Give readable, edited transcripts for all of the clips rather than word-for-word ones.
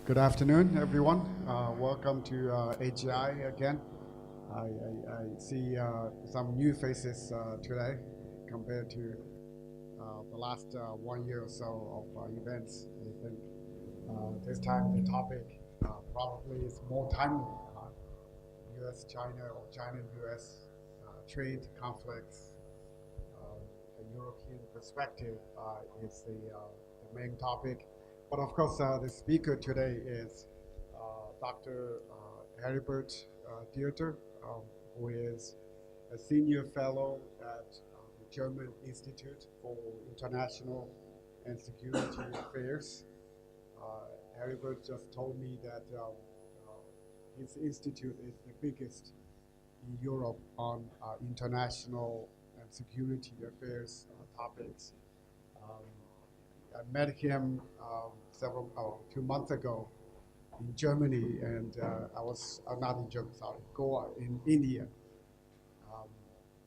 Good afternoon, everyone. Welcome to AGI again. I see some new faces today compared to the last 1 year or so of events. I think this time the topic probably is more timely. U.S.-China or China-U.S. Trade conflicts. The European perspective is the main topic. But of course, the speaker today is Dr. Heribert Dieter, who is a senior fellow at the German Institute for International and Security Affairs. Heribert just told me that his institute is the biggest in Europe on international and security affairs topics. I met him 2 months ago in Germany, and I was not in Germany, sorry, Goa in India.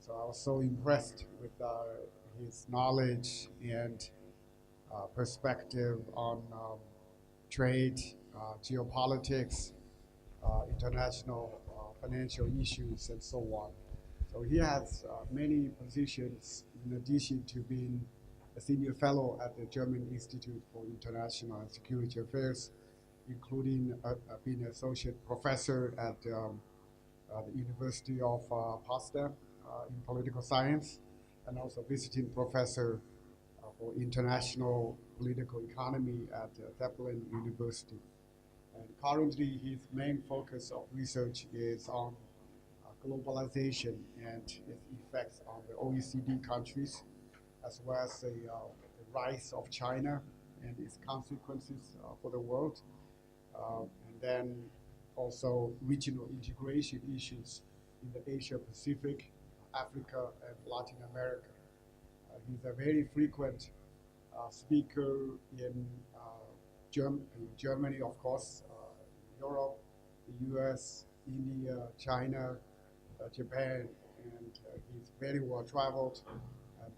So I was so impressed with his knowledge and perspective on trade, geopolitics, international financial issues, and so on. So he has many positions in addition to being a senior fellow at the German Institute for International and Security Affairs, including being an associate professor at the University of Potsdam in political science, and also visiting professor for international political economy at Belden University. And currently, his main focus of research is on globalization and its effects on the OECD countries, as well as the rise of China and its consequences for the world, and then also regional integration issues in the Asia-Pacific, Africa, and Latin America. He's a very frequent speaker in Germany, of course, Europe, the U.S., India, China, Japan, and he's very well traveled,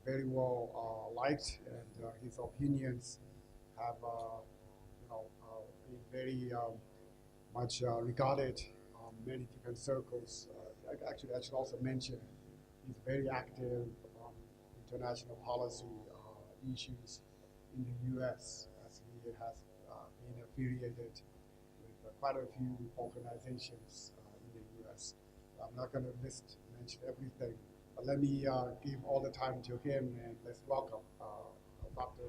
very well liked, and his opinions have been very much regarded on many different circles. Actually, I should also mention he's very active on international policy issues in the U.S., as he has been affiliated with quite a few organizations in the U.S. I'm not going to mention everything. But let me give all the time to him, and let's welcome Dr.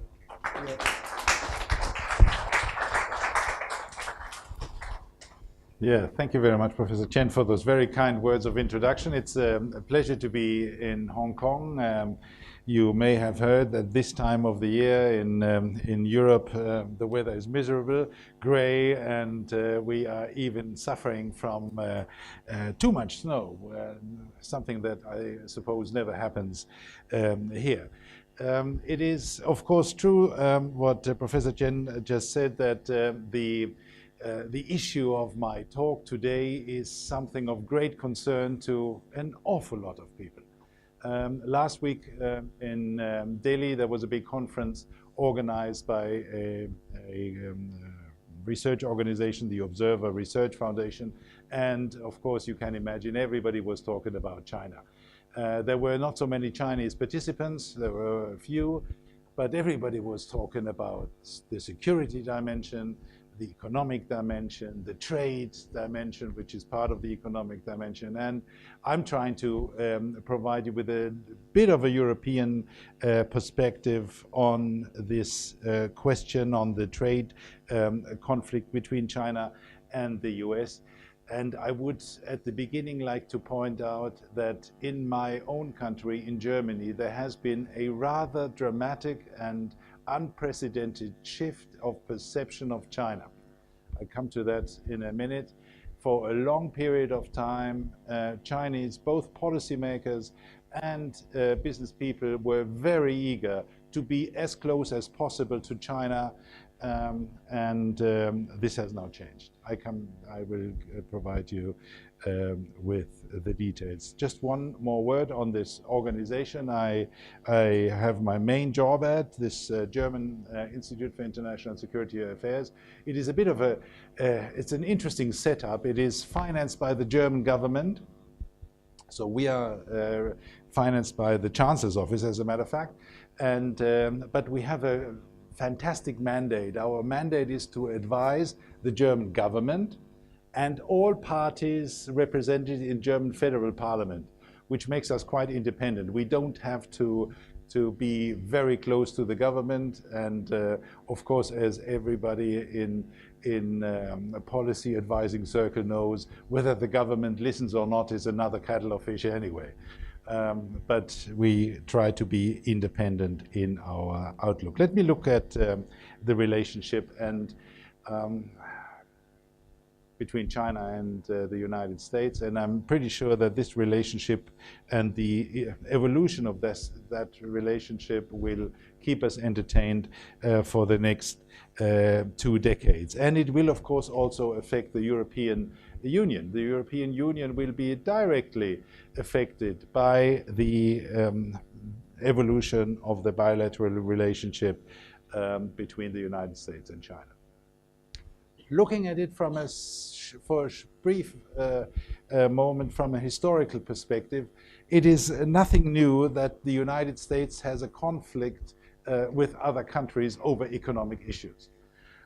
Yeah, thank you very much, Professor Chen, for those very kind words of introduction. It's a pleasure to be in Hong Kong. You may have heard that this time of the year in Europe, the weather is miserable, gray, and we are even suffering from too much snow, something that I suppose never happens here. It is, of course, true what Professor Chen just said, that the issue of my talk today is something of great concern to an awful lot of people. Last week in Delhi, there was a big conference organized by a research organization, the Observer Research Foundation, and of course you can imagine everybody was talking about China. There were not so many Chinese participants, there were a few, but everybody was talking about the security dimension, the economic dimension, the trade dimension, which is part of the economic dimension. And I'm trying to provide you with a bit of a European perspective on this question, on the trade conflict between China and the US. And I would, at the beginning, like to point out that in my own country, in Germany, there has been a rather dramatic and unprecedented shift of perception of China. I'll come to that in a minute. For a long period of time, Chinese, both policymakers and business people, were very eager to be as close as possible to China This has now changed. I will provide you with the details. Just one more word on this organization. I have my main job at this German Institute for International Security Affairs. It is a bit of it's an interesting setup. It is financed by the German government. So we are financed by the Chancellor's office, as a matter of fact. But we have a fantastic mandate. Our mandate is to advise the German government and all parties represented in German federal parliament, which makes us quite independent. We don't have to be very close to the government, and of course, as everybody in a policy advising circle knows, whether the government listens or not is another kettle of fish anyway. But we try to be independent in our outlook. Let me look at the relationship and between China and the United States, and I'm pretty sure that this relationship and the evolution of that relationship will keep us entertained for the next 2 decades. And it will, of course, also affect the European Union. The European Union will be directly affected by the evolution of the bilateral relationship between the United States and China. Looking at it from for a brief moment from a historical perspective, it is nothing new that the United States has a conflict with other countries over economic issues.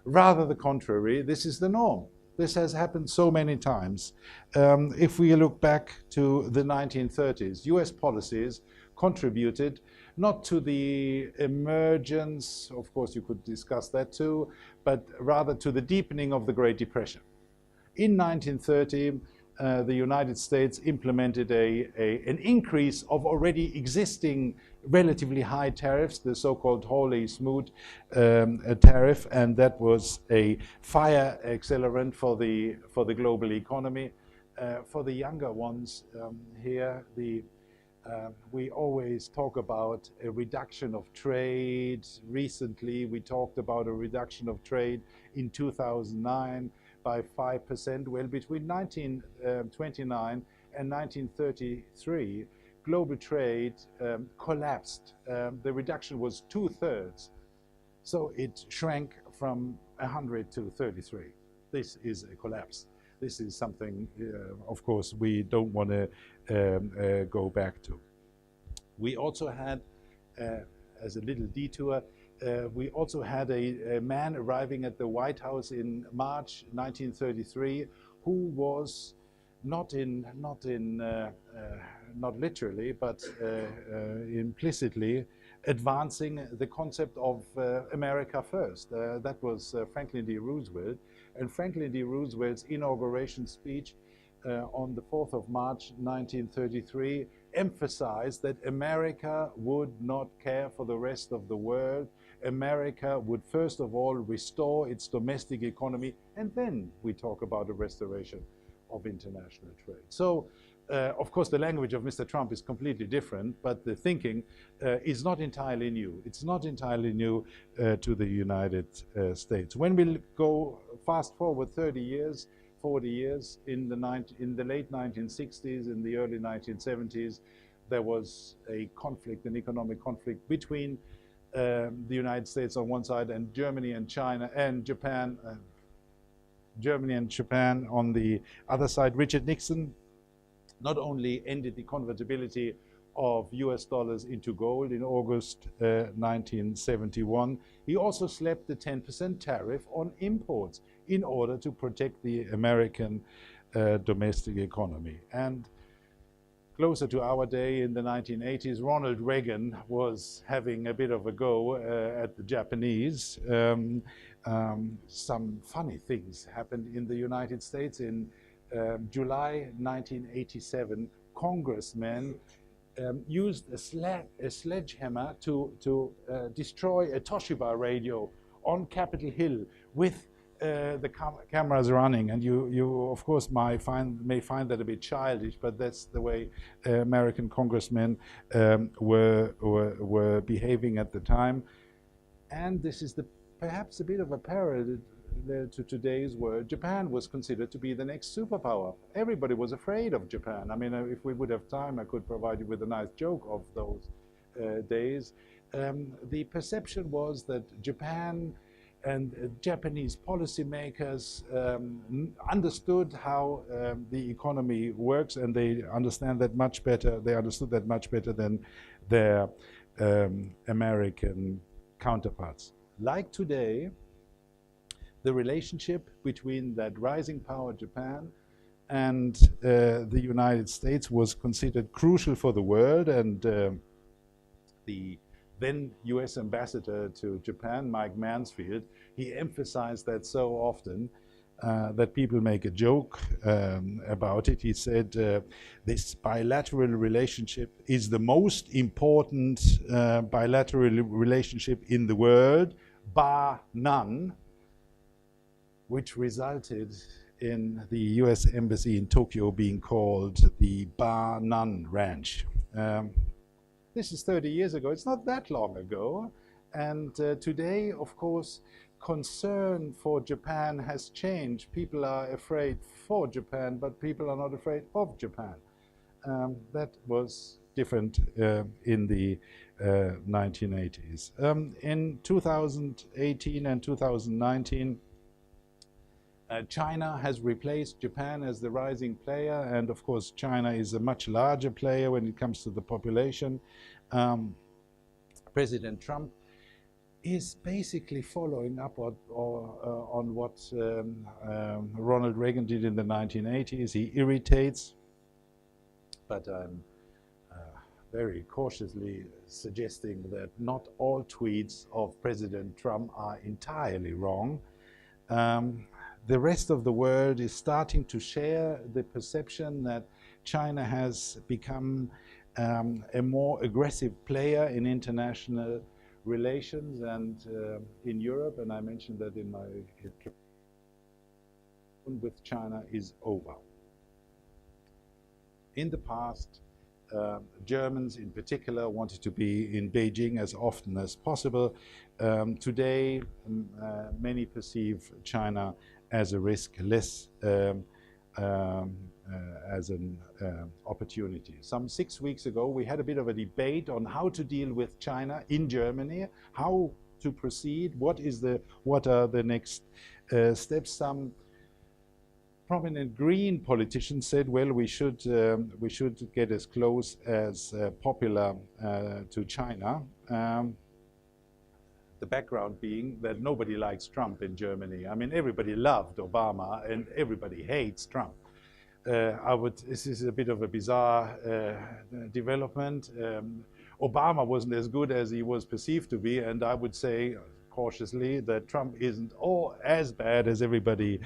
Rather the contrary, this is the norm. This has happened so many times. If we look back to the 1930s, US policies contributed not to the emergence, of course you could discuss that too, but rather to the deepening of the Great Depression. In 1930, the United States implemented an increase of already existing relatively high tariffs, the so-called Hawley-Smoot tariff, and that was a fire accelerant for the global economy. For the younger ones here, we always talk about a reduction of trade. Recently, we talked about a reduction of trade in 2009 by 5%. Well, between 1929 and 1933, global trade collapsed. The reduction was 2/3. So it shrank from 100 to 33. This is a collapse. This is something, of course, we don't want to go back to. We also had, as a little detour, we also had a man arriving at the White House in March 1933 who was not literally, but implicitly advancing the concept of America first. That was Franklin D. Roosevelt. And Franklin D. Roosevelt's inauguration speech on the 4th of March 1933 emphasized that America would not care for the rest of the world. America would first of all restore its domestic economy, and then we talk about a restoration of international trade. So, of course, the language of Mr. Trump is completely different, but the thinking is not entirely new. It's not entirely new to the United States. When we go fast forward 30 years, 40 years, in the late 1960s, in the early 1970s, there was a conflict, an economic conflict between the United States on one side and Germany and China and Japan, Germany and Japan on the other side. Richard Nixon not only ended the convertibility of US dollars into gold in August 1971, he also slapped the 10% tariff on imports in order to protect the American domestic economy. And closer to our day, in the 1980s, Ronald Reagan was having a bit of a go at the Japanese. Some funny things happened in the United States. In July 1987, congressmen used a sledgehammer to destroy a Toshiba radio on Capitol Hill with the cameras running, and you of course may find that a bit childish, but that's the way American congressmen were behaving at the time. And this is the perhaps a bit of a parallel to today's word. Japan was considered to be the next superpower. Everybody was afraid of Japan. I mean, if we would have time, I could provide you with a nice joke of those days. The perception was that Japan and Japanese policymakers understood how the economy works, and they understand that much better. They understood that much better than their American counterparts. Like today, the relationship between that rising power, Japan, and the United States was considered crucial for the world, and the then US ambassador to Japan, Mike Mansfield, he emphasized that so often that people make a joke about it. He said, this bilateral relationship is the most important bilateral relationship in the world, bar none, which resulted in the US embassy in Tokyo being called the Bar None Ranch. This is 30 years ago. It's not that long ago. And today, of course, concern for Japan has changed. People are afraid for Japan, but people are not afraid of Japan. That was different in the 1980s. In 2018 and 2019, China has replaced Japan as the rising player, and of course China is a much larger player when it comes to the population. President Trump is basically following up on what Ronald Reagan did in the 1980s. He irritates, but I'm very cautiously suggesting that not all tweets of President Trump are entirely wrong. The rest of the world is starting to share the perception that China has become a more aggressive player in international relations and in Europe, and I mentioned that in my with China is over. In the past, Germans in particular wanted to be in Beijing as often as possible. Today, many perceive China as a risk, less as an opportunity. Some 6 weeks ago, we had a bit of a debate on how to deal with China in Germany, how to proceed, what are the next steps. Some prominent green politicians said, well, we should get as close as popular to China. The background being that nobody likes Trump in Germany. I mean, everybody loved Obama and everybody hates Trump. This is a bit of a bizarre development. Obama wasn't as good as he was perceived to be, and I would say cautiously that Trump isn't as bad as everybody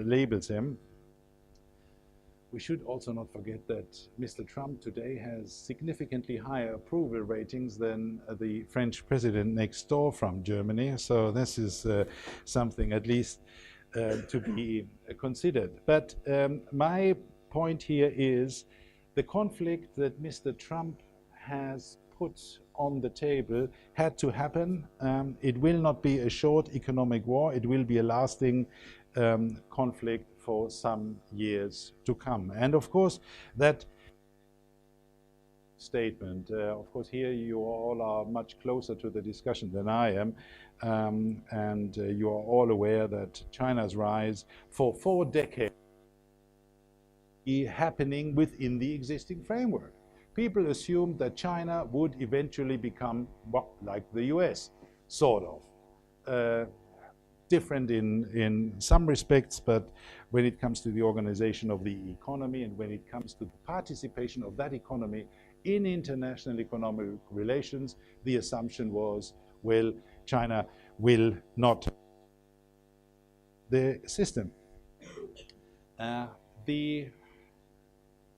labels him. We should also not forget that Mr. Trump today has significantly higher approval ratings than the French president next door from Germany. So this is something at least to be considered. But my point here is the conflict that Mr. Trump has put on the table had to happen. It will not be a short economic war. It will be a lasting conflict for some years to come. And of course, that statement, of course, here you all are much closer to the discussion than I am, and you are all aware that China's rise for 4 decades is happening within the existing framework. People assumed that China would eventually become, well, like the US, sort of. Different in some respects, but when it comes to the organization of the economy and when it comes to the participation of that economy in international economic relations, the assumption was, well, China will not the system. The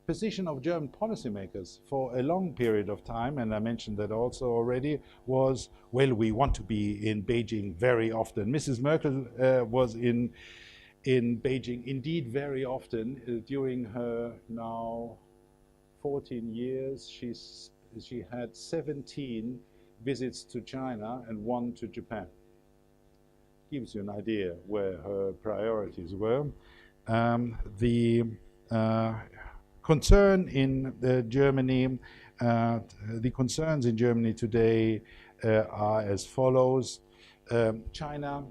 position of German policymakers for a long period of time, and I mentioned that also already, was, well, we want to be in Beijing very often. Mrs. Merkel was in Beijing indeed very often. During her now 14 years, she had 17 visits to China and 1 to Japan. Gives you an idea where her priorities were. The concern in Germany, the concerns in Germany today are as follows. China,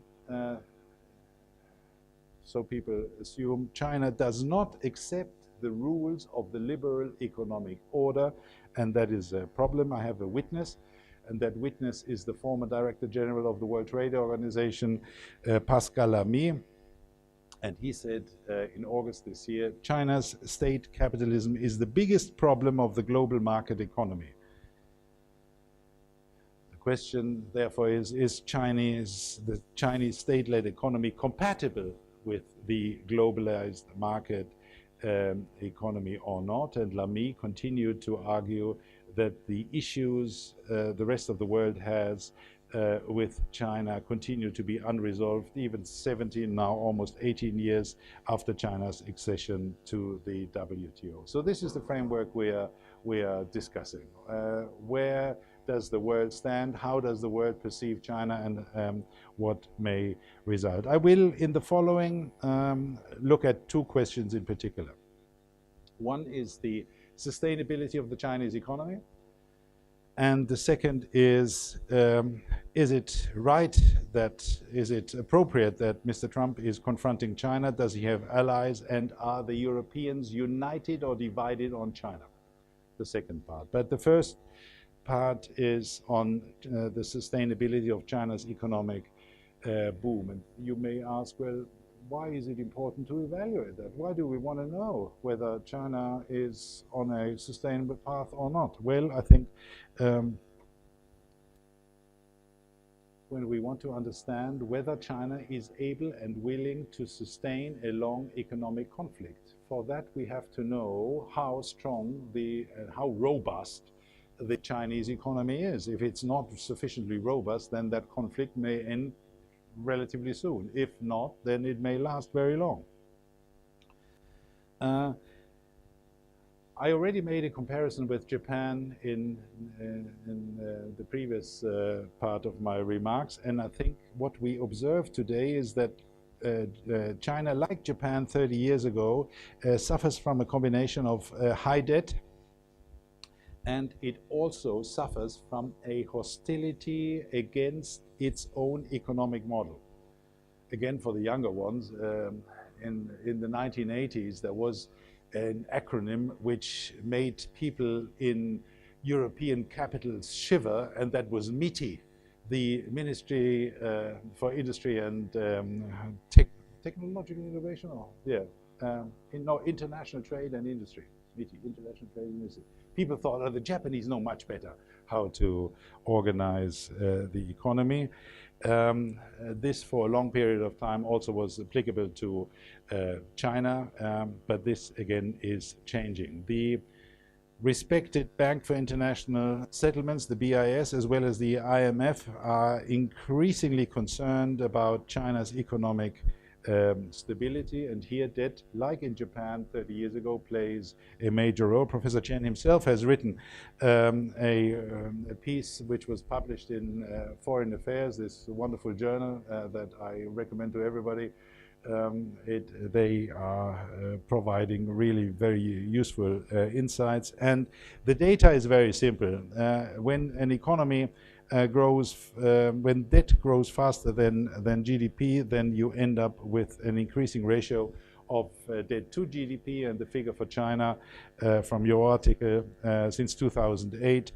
so people assume, China does not accept the rules of the liberal economic order, and that is a problem. I have a witness, and that witness is the former Director General of the World Trade Organization, Pascal Lamy. And he said in August this year, China's state capitalism is the biggest problem of the global market economy. The question, therefore, is the Chinese state-led economy compatible with the globalized market economy or not? And Lamy continued to argue that the issues the rest of the world has with China continue to be unresolved, even 17, now almost 18 years after China's accession to the WTO. So this is the framework we are discussing. Where does the world stand? How does the world perceive China, and what may result? I will, in the following, look at 2 questions in particular. One is the sustainability of the Chinese economy, and the second is it right is it appropriate that Mr. Trump is confronting China? Does he have allies, and are the Europeans united or divided on China? The second part. But the first part is on the sustainability of China's economic boom. And you may ask, well, why is it important to evaluate that? Why do we want to know whether China is on a sustainable path or not? Well, I think when we want to understand whether China is able and willing to sustain a long economic conflict, for that we have to know how strong how robust the Chinese economy is. If it's not sufficiently robust, then that conflict may end relatively soon. If not, then it may last very long. I already made a comparison with Japan in the previous part of my remarks, and I think what we observe today is that China, like Japan 30 years ago, suffers from a combination of high debt, and it also suffers from a hostility against its own economic model. Again, for the younger ones, in the 1980s, there was an acronym which made people in European capitals shiver, and that was MITI, the Ministry for Industry and Technological Innovation, International Trade and Industry. MITI, International Trade and Industry. People thought, oh, the Japanese know much better how to organize the economy. This, for a long period of time, also was applicable to China, but this, again, is changing. The respected Bank for International Settlements, the BIS, as well as the IMF, are increasingly concerned about China's economic stability, and here debt, like in Japan 30 years ago, plays a major role. Professor Chen himself has written a piece which was published in Foreign Affairs, this wonderful journal that I recommend to everybody. They are providing really very useful insights, and the data is very simple. When an economy when debt grows faster than GDP, then you end up with an increasing ratio of debt to GDP, and the figure for China from your article since 2008,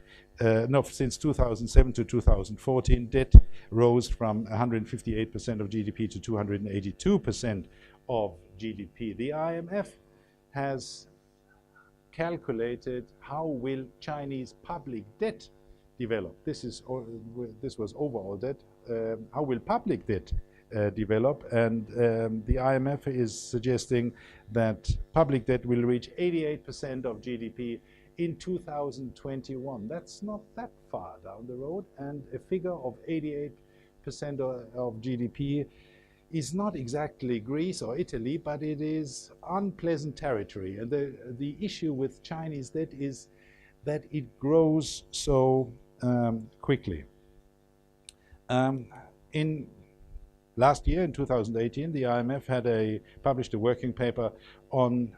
since 2007 to 2014, debt rose from 158% of GDP to 282% of GDP. The IMF has calculated how will Chinese public debt develop. This was overall debt. How will public debt develop? And the IMF is suggesting that public debt will reach 88% of GDP in 2021. That's not that far down the road, and a figure of 88% of GDP is not exactly Greece or Italy, but it is unpleasant territory. And the issue with Chinese debt is that it grows so quickly. In last year, in 2018, the IMF had published a working paper on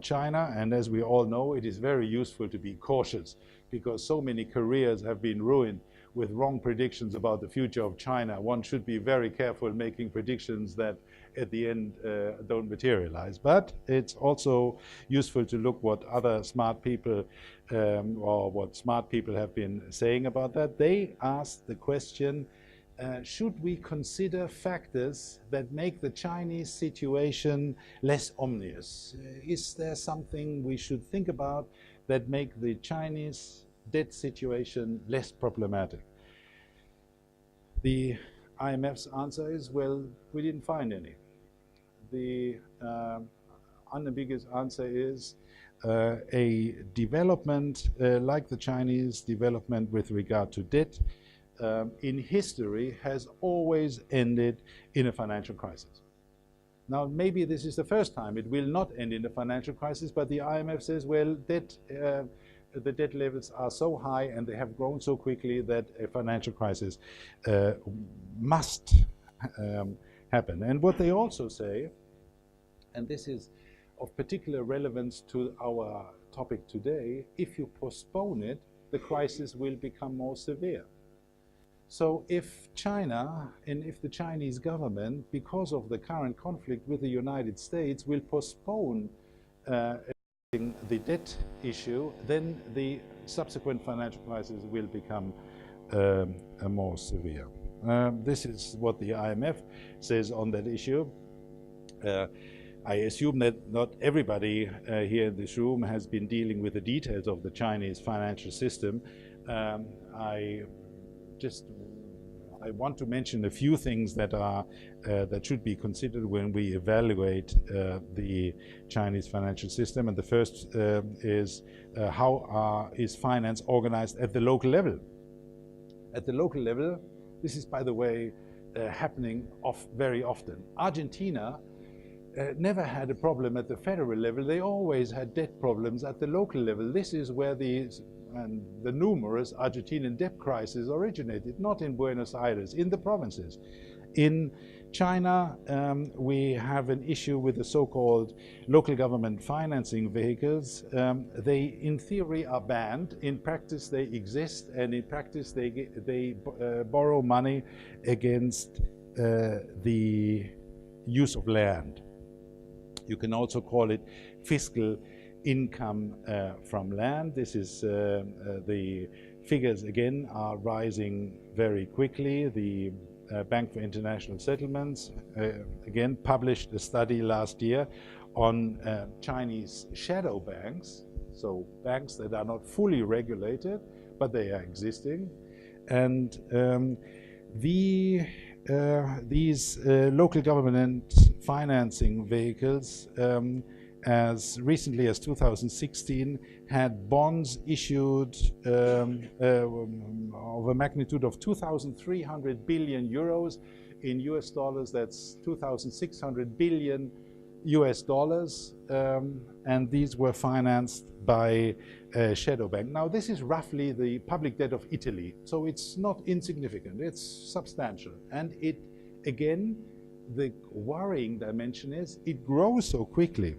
China, and as we all know, it is very useful to be cautious because so many careers have been ruined with wrong predictions about the future of China. One should be very careful making predictions that at the end don't materialize. But it's also useful to look what other smart people or what smart people have been saying about that. They asked the question, should we consider factors that make the Chinese situation less ominous? Is there something we should think about that make the Chinese debt situation less problematic? The IMF's answer is, well, we didn't find any. The unambiguous answer is a development like the Chinese development with regard to debt in history has always ended in a financial crisis. Now, maybe this is the first time it will not end in a financial crisis, but the IMF says, well, the debt levels are so high and they have grown so quickly that a financial crisis must happen. And what they also say, and this is of particular relevance to our topic today, if you postpone it, the crisis will become more severe. So if China and if the Chinese government, because of the current conflict with the United States, will postpone the debt issue, then the subsequent financial crisis will become more severe. This is what the IMF says on that issue. I assume that not everybody here in this room has been dealing with the details of the Chinese financial system. I want to mention a few things that are that should be considered when we evaluate the Chinese financial system. And the first is how is finance organized at the local level? At the local level, this is, by the way, happening very often. Argentina never had a problem at the federal level. They always had debt problems at the local level. This is where the numerous Argentinian debt crises originated, not in Buenos Aires, in the provinces. In China, we have an issue with the so-called local government financing vehicles. They, in theory, are banned. In practice, they exist, and in practice, they borrow money against the use of land. You can also call it fiscal income from land. This is the figures again are rising very quickly. The Bank for International Settlements again published a study last year on Chinese shadow banks, so banks that are not fully regulated, but they are existing. And these local government financing vehicles as recently as 2016 had bonds issued of a magnitude of 2,300 billion euros. In US dollars, that's 2,600 billion US dollars, and these were financed by shadow bank. Now, this is roughly the public debt of Italy, so it's not insignificant, it's substantial. And it, again, the worrying dimension is it grows so quickly.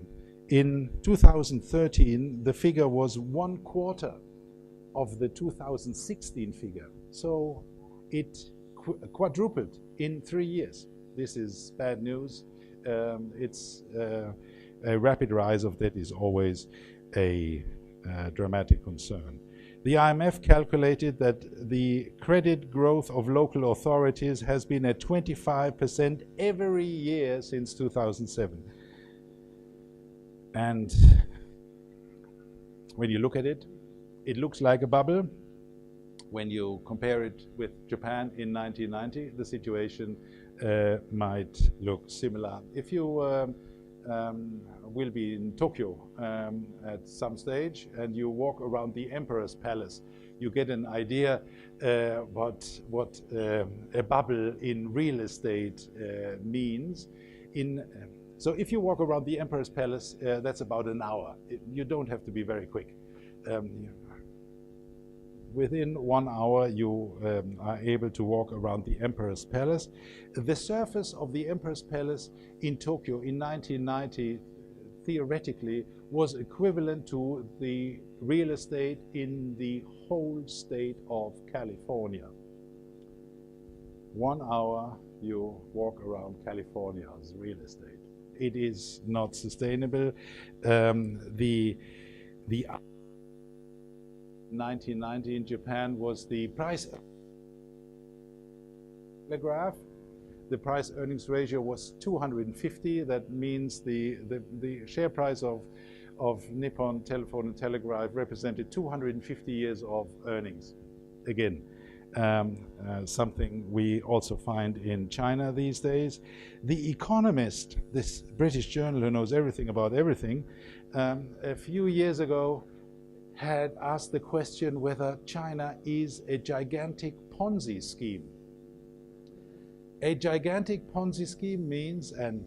In 2013, the figure was 1/4 of the 2016 figure. So it quadrupled in 3 years. This is bad news. A rapid rise of debt is always a dramatic concern. The IMF calculated that the credit growth of local authorities has been at 25% every year since 2007. And when you look at it, it looks like a bubble. When you compare it with Japan in 1990, the situation might look similar. If you will be in Tokyo at some stage and you walk around the Emperor's Palace, you get an idea what a bubble in real estate means. So if you walk around the Emperor's Palace, that's about an hour. You don't have to be very quick. within 1 hour you are able to walk around the Emperor's Palace. The surface of the Emperor's Palace in Tokyo in 1990 theoretically was equivalent to the real estate in the whole state of California. 1 hour you walk around California's real estate. It is not sustainable. The 1990 in Japan was the price graph. The price earnings ratio was 250. That means the share price of Nippon Telephone and Telegraph represented 250 years of earnings. Again, something we also find in China these days. The Economist, this British journal who knows everything about everything, a few years ago had asked the question whether China is a gigantic Ponzi scheme. A gigantic Ponzi scheme means, and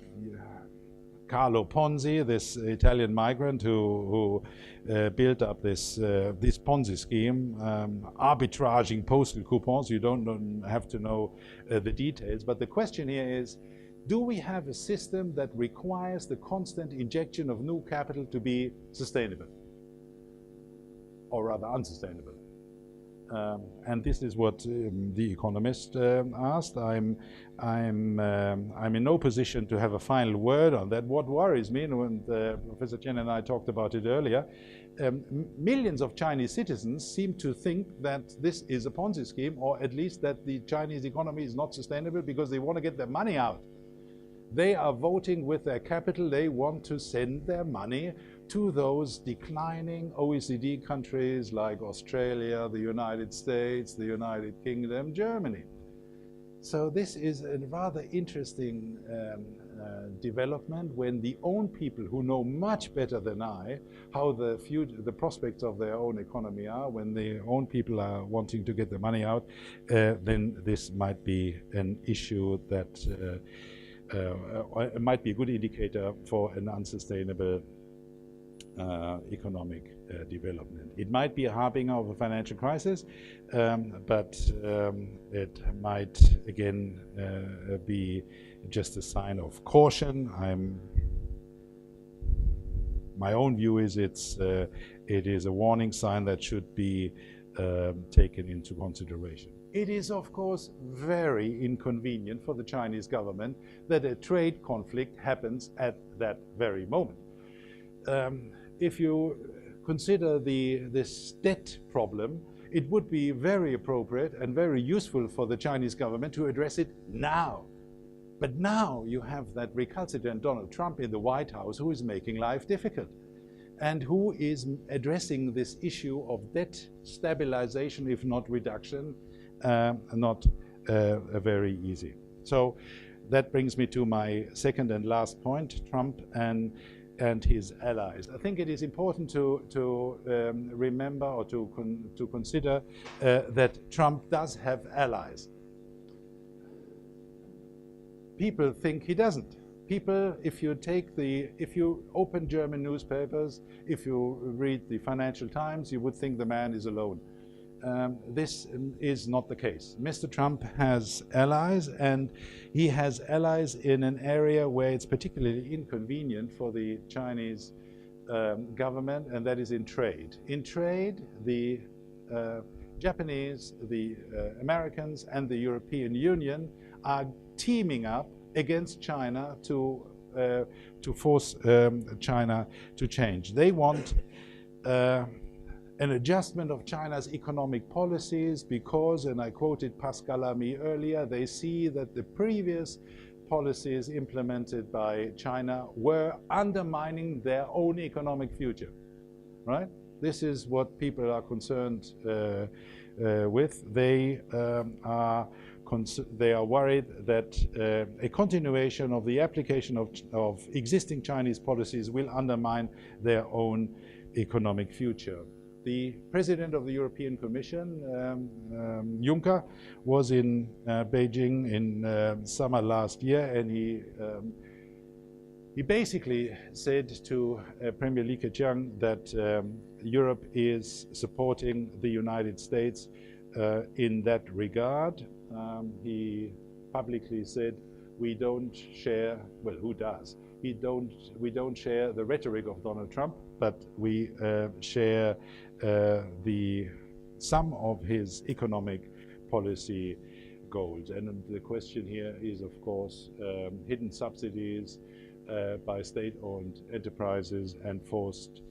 Carlo Ponzi, this Italian migrant who built up this Ponzi scheme, arbitraging postal coupons. You don't have to know the details, but the question here is, do we have a system that requires the constant injection of new capital to be sustainable, or rather unsustainable? And this is what the Economist asked. I'm in no position to have a final word on that. What worries me, and Professor Chen and I talked about it earlier, millions of Chinese citizens seem to think that this is a Ponzi scheme, or at least that the Chinese economy is not sustainable because they want to get their money out. They are voting with their capital. They want to send their money to those declining OECD countries like Australia, the United States, the United Kingdom, Germany. So this is a rather interesting development when the own people who know much better than I how the prospects of their own economy are, when their own people are wanting to get the money out, then this might be an issue that might be a good indicator for an unsustainable economic development. It might be a harbinger of a financial crisis, but it might again be just a sign of caution. My own view is it is a warning sign that should be taken into consideration. It is, of course, very inconvenient for the Chinese government that a trade conflict happens at that very moment. If you consider this debt problem, it would be very appropriate and very useful for the Chinese government to address it now. But now you have that recalcitrant Donald Trump in the White House who is making life difficult and who is addressing this issue of debt stabilization, if not reduction, not very easy. So that brings me to my second and last point, Trump and his allies. I think it is important to remember or to consider that Trump does have allies. People think he doesn't. People, if you open German newspapers, if you read the Financial Times, you would think the man is alone. This is not the case. Mr. Trump has allies, and he has allies in an area where it's particularly inconvenient for the Chinese government, and that is in trade. In trade, the Japanese, the Americans, and the European Union are teaming up against China to force China to change. They want an adjustment of China's economic policies because, and I quoted Pascal Lamy earlier, they see that the previous policies implemented by China were undermining their own economic future, right? This is what people are concerned with. They are worried that a continuation of the application of existing Chinese policies will undermine their own economic future. The President of the European Commission, Juncker, was in Beijing in summer last year, and he He basically said to Premier Li Keqiang that Europe is supporting the United States in that regard. He publicly said, we don't share, well, who does? We don't share the rhetoric of Donald Trump, but we share some of his economic policy goals. And the question here is, of course, hidden subsidies by state-owned enterprises and forced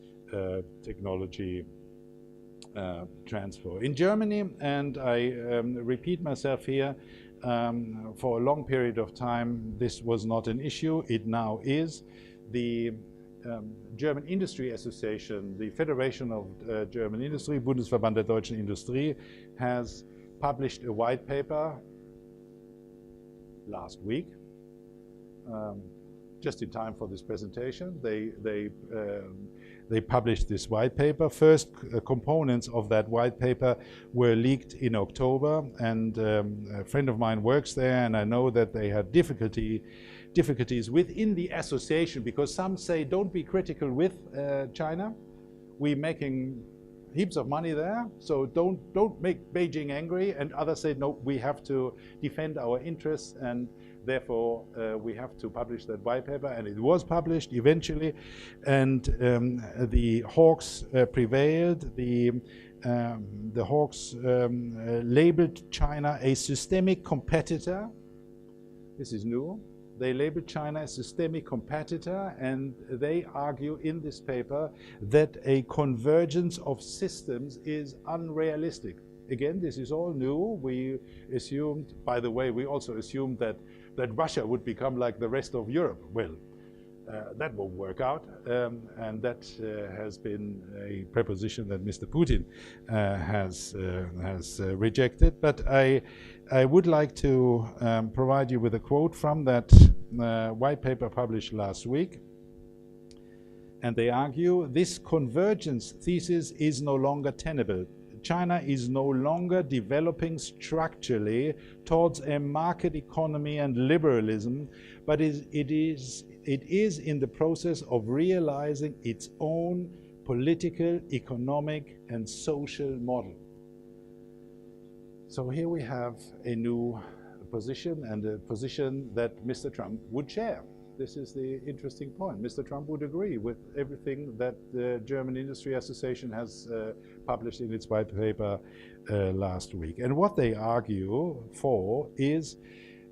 technology transfer. In Germany, and I repeat myself here, for a long period of time this was not an issue. It now is. The German Industry Association, the Federation of German Industry, Bundesverband der deutschen Industrie, has published a white paper last week, just in time for this presentation. They published this white paper. First components of that white paper were leaked in October, and a friend of mine works there, and I know that they had difficulties within the association, because some say don't be critical with China. We're making heaps of money there, so don't make Beijing angry, and others say no, we have to defend our interests, and therefore we have to publish that white paper. And it was published eventually, and the hawks prevailed. The hawks labeled China a systemic competitor. This is new. They labeled China a systemic competitor, and they argue in this paper that a convergence of systems is unrealistic. Again, this is all new. We assumed, by the way, we also assumed that Russia would become like the rest of Europe. Well, that won't work out, and that has been a proposition that Mr. Putin has rejected. But I would like to provide you with a quote from that white paper published last week. And they argue, this convergence thesis is no longer tenable. China is no longer developing structurally towards a market economy and liberalism, but it is in the process of realizing its own political, economic, and social model. So here we have a new position, and a position that Mr. Trump would share. This is the interesting point. Mr. Trump would agree with everything that the German Industry Association has published in its white paper last week. And what they argue for is,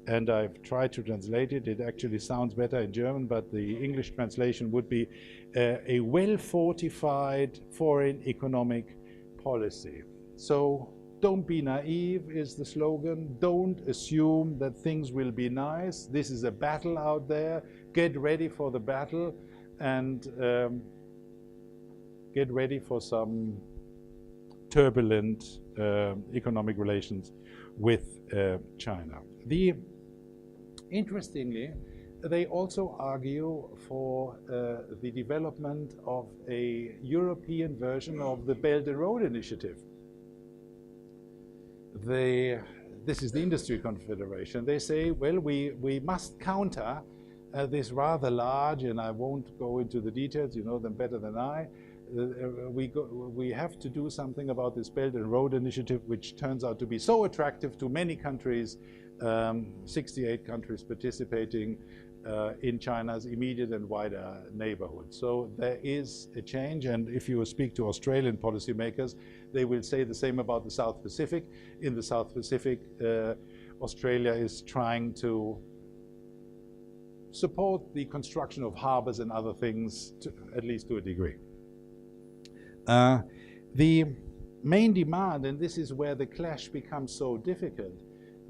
and I've tried to translate it, it actually sounds better in German, but the English translation would be a well-fortified foreign economic policy. So don't be naive is the slogan. Don't assume that things will be nice. This is a battle out there. Get ready for the battle, and get ready for some turbulent economic relations with China. Interestingly, they also argue for the development of a European version of the Belden Road Initiative. This is the Industry Confederation. They say, well, we must counter this rather large, and I won't go into the details, you know them better than I. We have to do something about this Belt and Road Initiative, which turns out to be so attractive to many countries, 68 countries participating in China's immediate and wider neighborhood. So there is a change, and if you speak to Australian policymakers, they will say the same about the South Pacific. In the South Pacific, Australia is trying to support the construction of harbors and other things, at least to a degree. The main demand, and this is where the clash becomes so difficult,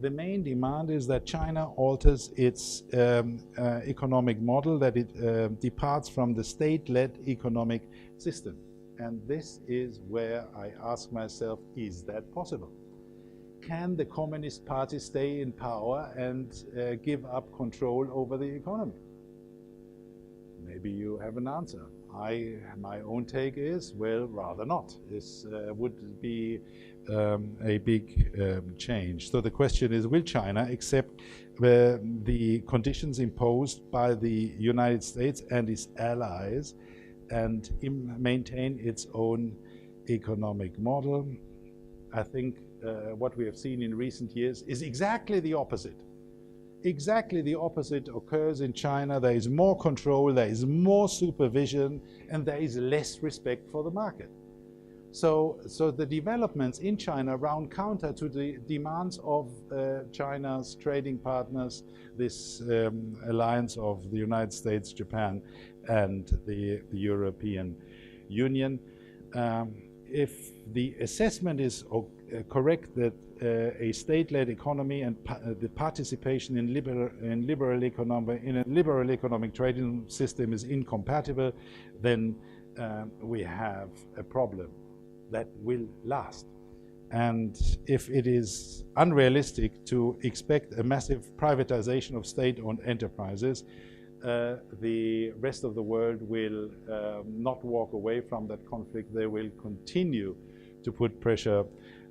the main demand is that China alters its economic model, that it departs from the state-led economic system. And this is where I ask myself, is that possible? Can the Communist Party stay in power and give up control over the economy? Maybe you have an answer. My own take is, well, rather not. This would be a big change. So the question is, will China accept the conditions imposed by the United States and its allies and maintain its own economic model. I think what we have seen in recent years is exactly the opposite. Exactly the opposite occurs in China. There is more control, there is more supervision, and there is less respect for the market. So the developments in China run counter to the demands of China's trading partners, this alliance of the United States, Japan, and the European Union. If the assessment is correct that a state-led economy and the participation in a liberal economic trading system is incompatible, then we have a problem that will last. And if it is unrealistic to expect a massive privatization of state-owned enterprises, the rest of the world will not walk away from that conflict. They will continue to put pressure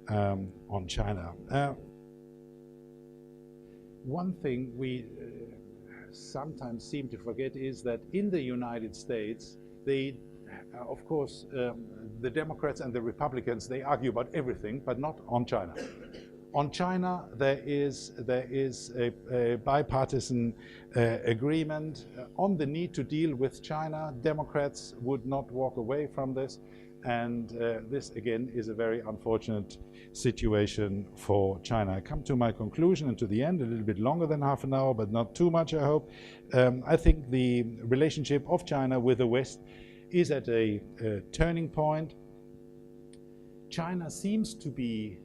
on China. One thing we sometimes seem to forget is that in the United States, of course, the Democrats and the Republicans, they argue about everything, but not on China. On China, there is a bipartisan agreement on the need to deal with China. Democrats would not walk away from this. And this, again, is a very unfortunate situation for China. I come to my conclusion and to the end, a little bit longer than half an hour, but not too much, I hope. I think the relationship of China with the West is at a turning point. China seems to be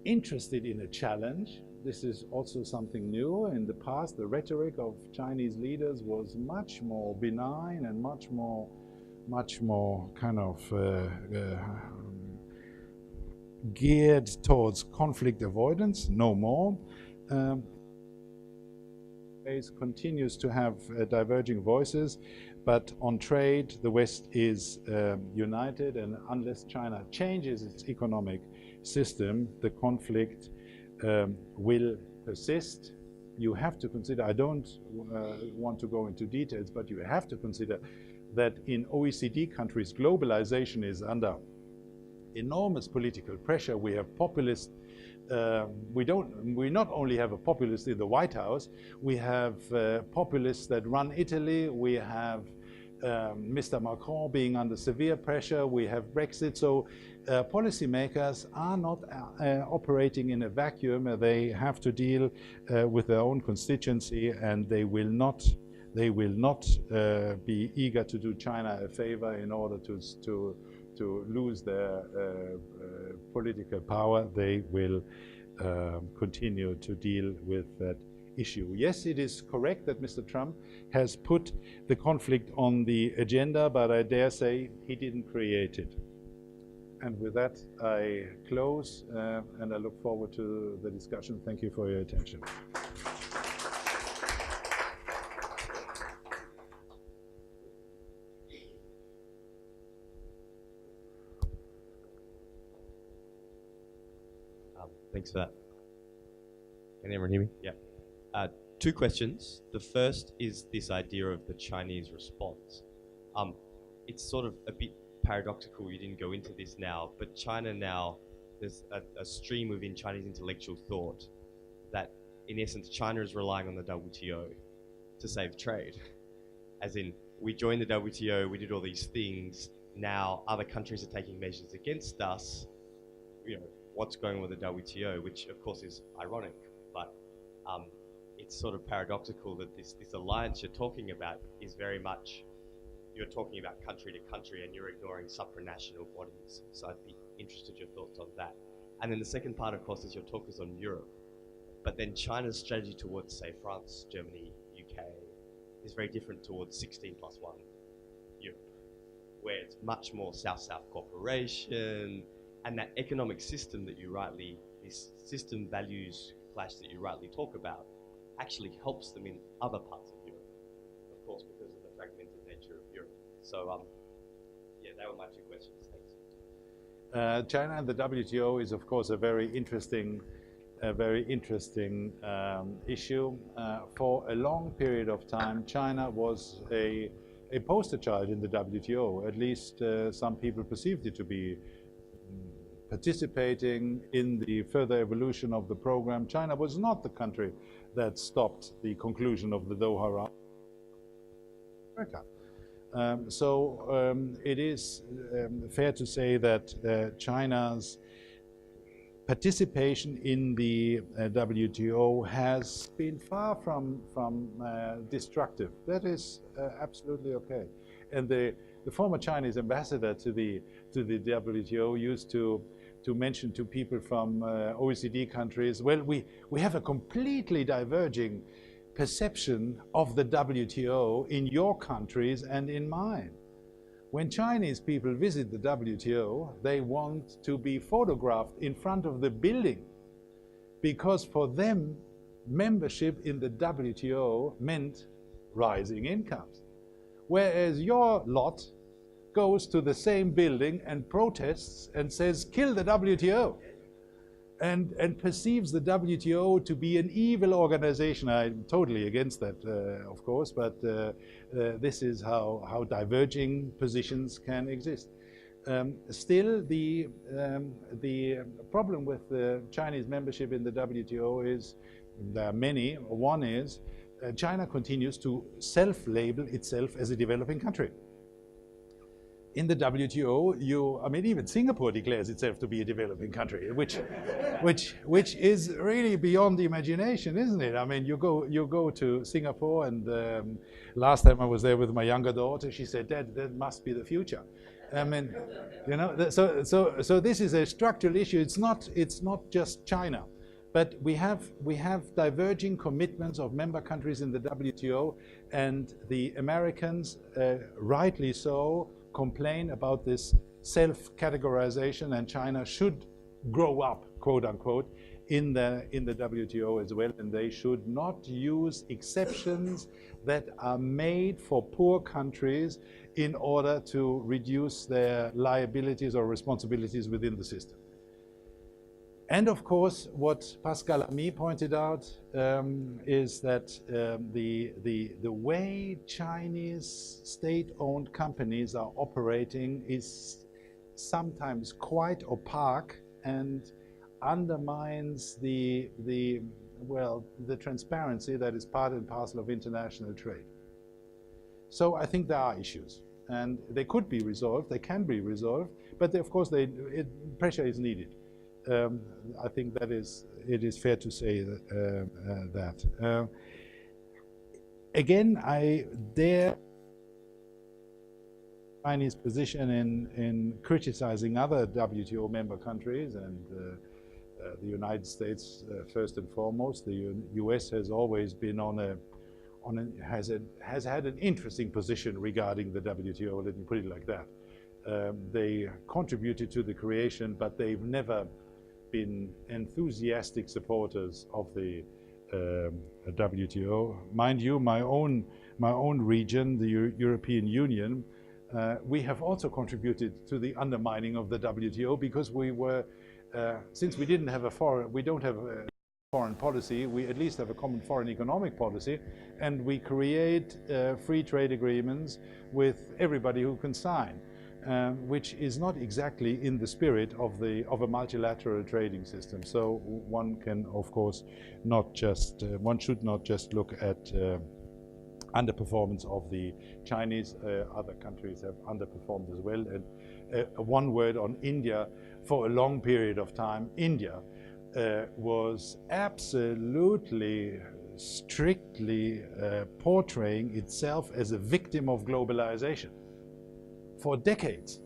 interested in a challenge. This is also something new. In the past, the rhetoric of Chinese leaders was much more benign and much more kind of geared towards conflict avoidance, no more. Continues to have diverging voices, but on trade, the West is united, and unless China changes its economic system, the conflict will persist. You have to consider, I don't want to go into details, but you have to consider that in OECD countries, globalization is under enormous political pressure. We have populist, we not only have a populist in the White House, we have populists that run Italy, we have Mr. Macron being under severe pressure, we have Brexit. So policymakers are not operating in a vacuum. They have to deal with their own constituency, and they will not be eager to do China a favor in order to lose their political power. They will continue to deal with that issue. Yes, it is correct that Mr. Trump has put the conflict on the agenda, but I dare say he didn't create it. And with that, I close, and I look forward to the discussion. Thank you for your attention. Thanks for that. Can everyone hear me? Yeah. Two questions. The first is this idea of the Chinese response. It's sort of a bit paradoxical, you didn't go into this now, but China now, there's a stream within Chinese intellectual thought that, in essence, China is relying on the WTO to save trade. As in, we joined the WTO, we did all these things, now other countries are taking measures against us, you know, what's going on with the WTO, which of course is ironic, but it's sort of paradoxical that this alliance you're talking about is very much, you're talking about country to country and you're ignoring supranational bodies. So I'd be interested in your thoughts on that. And then the second part, of course, is your talk is on Europe, but then China's strategy towards, say, France, Germany, UK is very different towards 16+1 Europe, where it's much more South-South cooperation, and that economic system that you rightly, this system values clash that you rightly talk about, actually helps them in other parts of Europe, of course, because of the fragmented nature of Europe. So, yeah, that were my two questions. Thanks. China and the WTO is, of course, a very interesting a very interesting issue. For a long period of time, China was a poster child in the WTO. At least some people perceived it to be. Participating in the further evolution of the program, China was not the country that stopped the conclusion of the Doha round. It is fair to say that China's participation in the WTO has been far from destructive. That is absolutely okay. And the former Chinese ambassador to the WTO used to mention to people from OECD countries, well, we have a completely diverging perception of the WTO in your countries and in mine. When Chinese people visit the WTO, they want to be photographed in front of the building, because for them, membership in the WTO meant rising incomes. Whereas your lot goes to the same building and protests and says, kill the WTO, and perceives the WTO to be an evil organization. I'm totally against that, of course, but this is how diverging positions can exist. Still, the problem with the Chinese membership in the WTO is, there are many. One is, China continues to self-label itself as a developing country. In the WTO, I mean, even Singapore declares itself to be a developing country, which is really beyond the imagination, isn't it? I mean, you go to Singapore, and last time I was there with my younger daughter, she said, "Dad, that must be the future." I mean, you know, so this is a structural issue. It's not just China, but we have diverging commitments of member countries in the WTO, and the Americans, rightly so, complain about this self-categorization, and China should grow up, quote unquote, in the WTO as well, and they should not use exceptions that are made for poor countries in order to reduce their liabilities or responsibilities within the system. And of course, what Pascal Lamy pointed out is that the way Chinese state-owned companies are operating is sometimes quite opaque and undermines the transparency that is part and parcel of international trade. So I think there are issues, and they could be resolved, they can be resolved, but of course pressure is needed. I think that it is fair to say that. Again, I dare Chinese position in criticizing other WTO member countries, and the United States first and foremost. The U.S. has always been has had an interesting position regarding the WTO. Let me put it like that. They contributed to the creation, but they've never been enthusiastic supporters of the WTO. Mind you, my own region, the European Union, we have also contributed to the undermining of the WTO, because we were, since we don't have a foreign policy, we at least have a common foreign economic policy, and we create free trade agreements with everybody who can sign. Which is not exactly in the spirit of a multilateral trading system. So one can, of course, not just one should not just look at underperformance of the Chinese. Other countries have underperformed as well. And one word on India: for a long period of time, India was absolutely strictly portraying itself as a victim of globalization. For decades,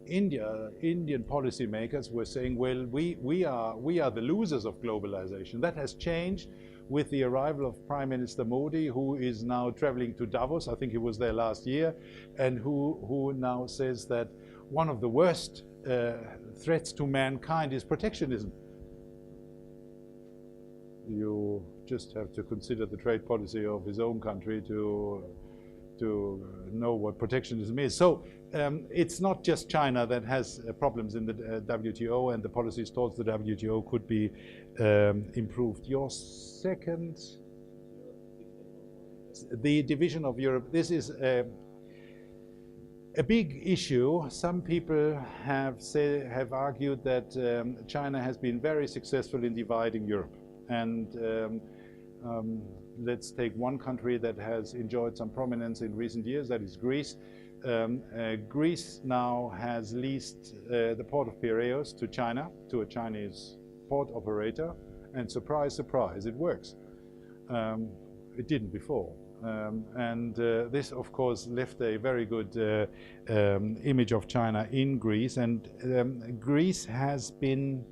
Indian policymakers were saying, well, we are the losers of globalization. That has changed with the arrival of Prime Minister Modi, who is now traveling to Davos. I think he was there last year, and who now says that one of the worst threats to mankind is protectionism. You just have to consider the trade policy of his own country to know what protectionism is. So it's not just China that has problems in the WTO, and the policies towards the WTO could be improved. Your second, the division of Europe. This is a big issue. Some people have argued that China has been very successful in dividing Europe. And let's take one country that has enjoyed some prominence in recent years, that is Greece. Greece now has leased the port of Piraeus to China, to a Chinese port operator, and surprise, surprise, it works. It didn't before. This, of course, left a very good image of China in Greece, and Greece has been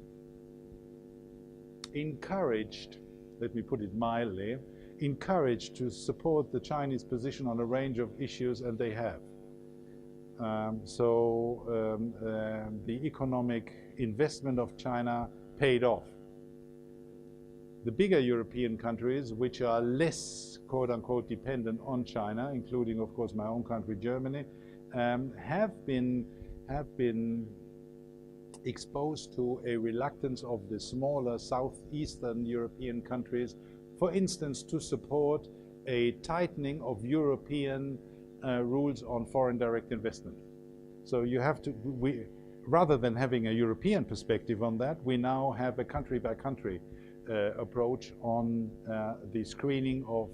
encouraged, let me put it mildly, encouraged to support the Chinese position on a range of issues, and they have. The economic investment of China paid off. The bigger European countries, which are less quote-unquote dependent on China, including, of course, my own country, Germany, have been exposed to a reluctance of the smaller southeastern European countries, for instance, to support a tightening of European rules on foreign direct investment. So you have to, rather than having a European perspective on that, we now have a country-by-country approach on the screening of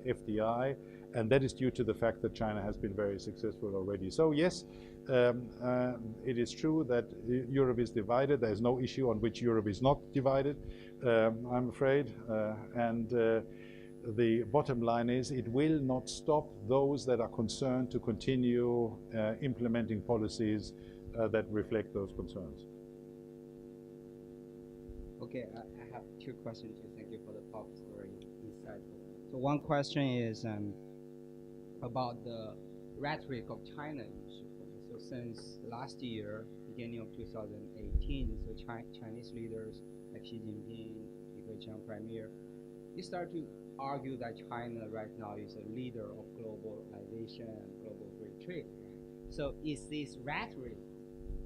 FDI, and that is due to the fact that China has been very successful already. So yes, it is true that Europe is divided. There is no issue on which Europe is not divided, I'm afraid. The bottom line is it will not stop those that are concerned to continue implementing policies that reflect those concerns. Okay, I have two questions too. Thank you for the talk. It's very insightful. So one question is about the rhetoric of China issue. So since last year, beginning of 2018, so Chinese leaders like Xi Jinping, Beijing Premier, they start to argue that China right now is a leader of globalization and global free trade. So is this rhetoric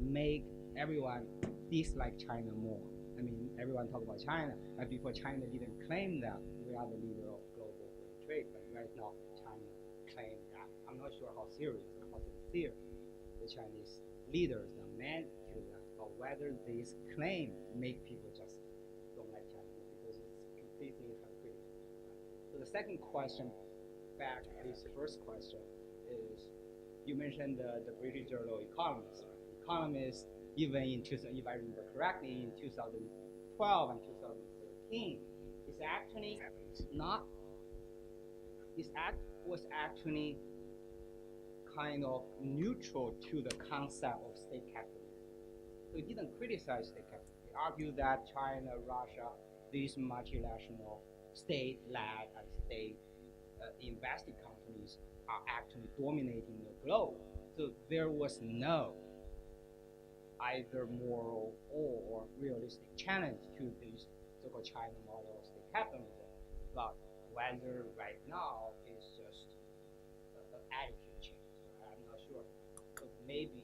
make everyone dislike China more? I mean, everyone talk about China, but before China didn't claim that we are the leader of global free trade, but right now China claims that. I'm not sure how serious or how sincere the Chinese leaders are meant to that, or whether this claim make people just don't like China because it's completely hypocritical. So the second question, back to this first question, is you mentioned the British journal Economist. Economist, even in if I remember correctly, in 2012 and 2013, is actually not. Was actually kind of neutral to the concept of state capitalism. So it didn't criticize state capitalism. It argued that China, Russia, these multinational state-led and state-invested companies are actually dominating the globe. So there was no either moral or realistic challenge to this so-called China model of state capitalism, but whether right now is just an attitude change. I'm not sure. But maybe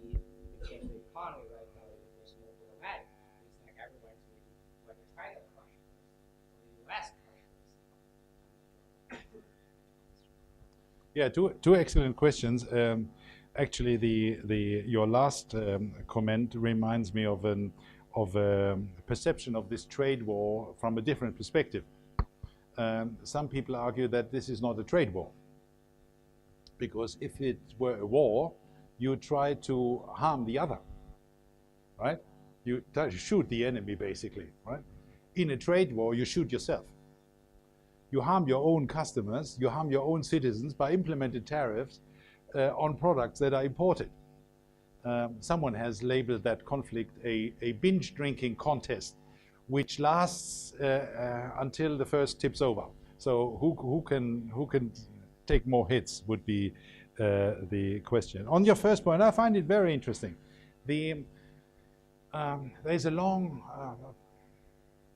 because the economy right now is more problematic. It's like everyone's reading whether China crushes or the U.S. crushes. Yeah, two excellent questions. Actually, your last comment reminds me of a perception of this trade war from a different perspective. Some people argue that this is not a trade war, because if it were a war, you try to harm the other, right? You try to shoot the enemy, basically, right? In a trade war, you shoot yourself. You harm your own customers, you harm your own citizens by implementing tariffs on products that are imported. Someone has labeled that conflict a binge drinking contest, which lasts until the first tip's over. So who can take more hits would be the question. On your first point, I find it very interesting. There's a long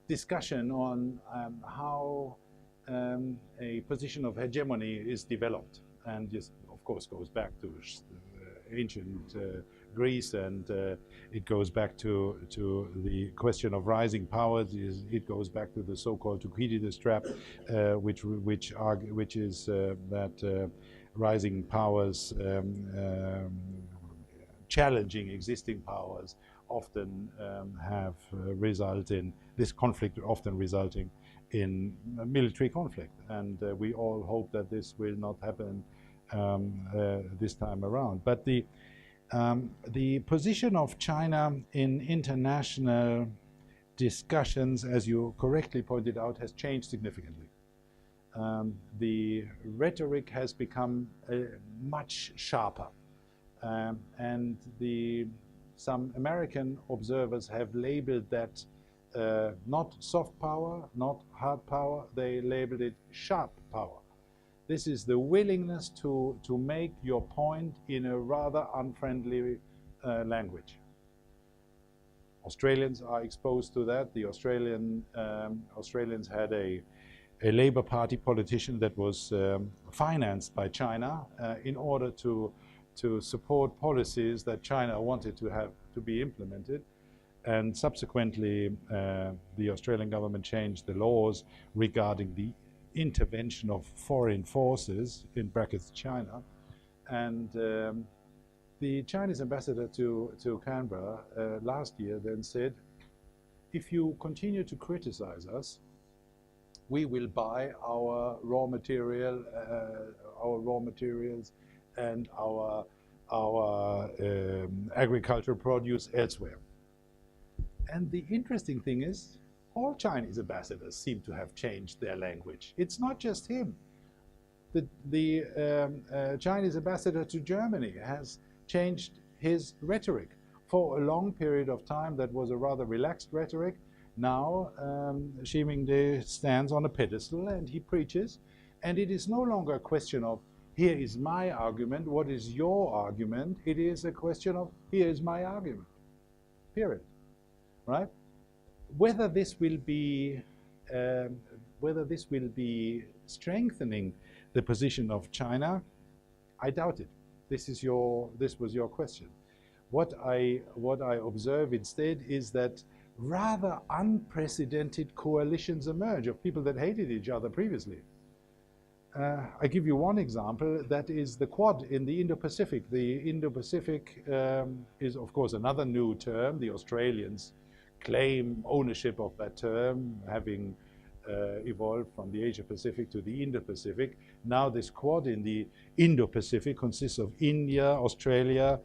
discussion on how a position of hegemony is developed, and just of course goes back to ancient Greece, and it goes back to the question of rising powers. It goes back to the so-called Thucydides trap, which is that rising powers challenging existing powers often have result in this conflict, often resulting in military conflict, and we all hope that this will not happen this time around. But the position of China in international discussions, as you correctly pointed out, has changed significantly. The rhetoric has become much sharper, and some American observers have labeled that not soft power, not hard power, they labeled it sharp power. This is the willingness to make your point in a rather unfriendly language. Australians are exposed to that. The Australians had a Labour Party politician that was financed by China in order to support policies that China wanted to have to be implemented. And subsequently, the Australian government changed the laws regarding the intervention of foreign forces, in brackets China. And the Chinese ambassador to Canberra last year then said, if you continue to criticize us, we will buy our raw materials and our agricultural produce elsewhere. And the interesting thing is, all Chinese ambassadors seem to have changed their language. It's not just him. The Chinese ambassador to Germany has changed his rhetoric. For a long period of time, that was a rather relaxed rhetoric. Now, Xi Jinping stands on a pedestal and he preaches. And it is no longer a question of, here is my argument, what is your argument? It is a question of, here is my argument, period. Right? Whether this will be strengthening the position of China, I doubt it. This was your question. What I observe instead is that rather unprecedented coalitions emerge of people that hated each other previously. I give you one example, that is the Quad in the Indo-Pacific. The Indo-Pacific is, of course, another new term. The Australians claim ownership of that term, having evolved from the Asia-Pacific to the Indo-Pacific. Now this Quad in the Indo-Pacific consists of India, Australia,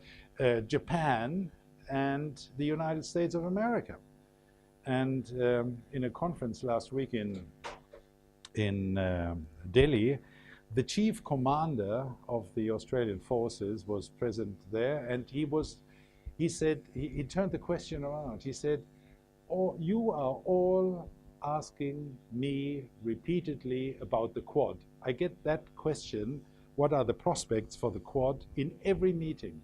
Japan, and the United States of America. And in a conference last week in Delhi, the chief commander of the Australian forces was present there, and he said, he turned the question around. He said, oh, you are all asking me repeatedly about the Quad. I get that question, what are the prospects for the Quad, in every meeting.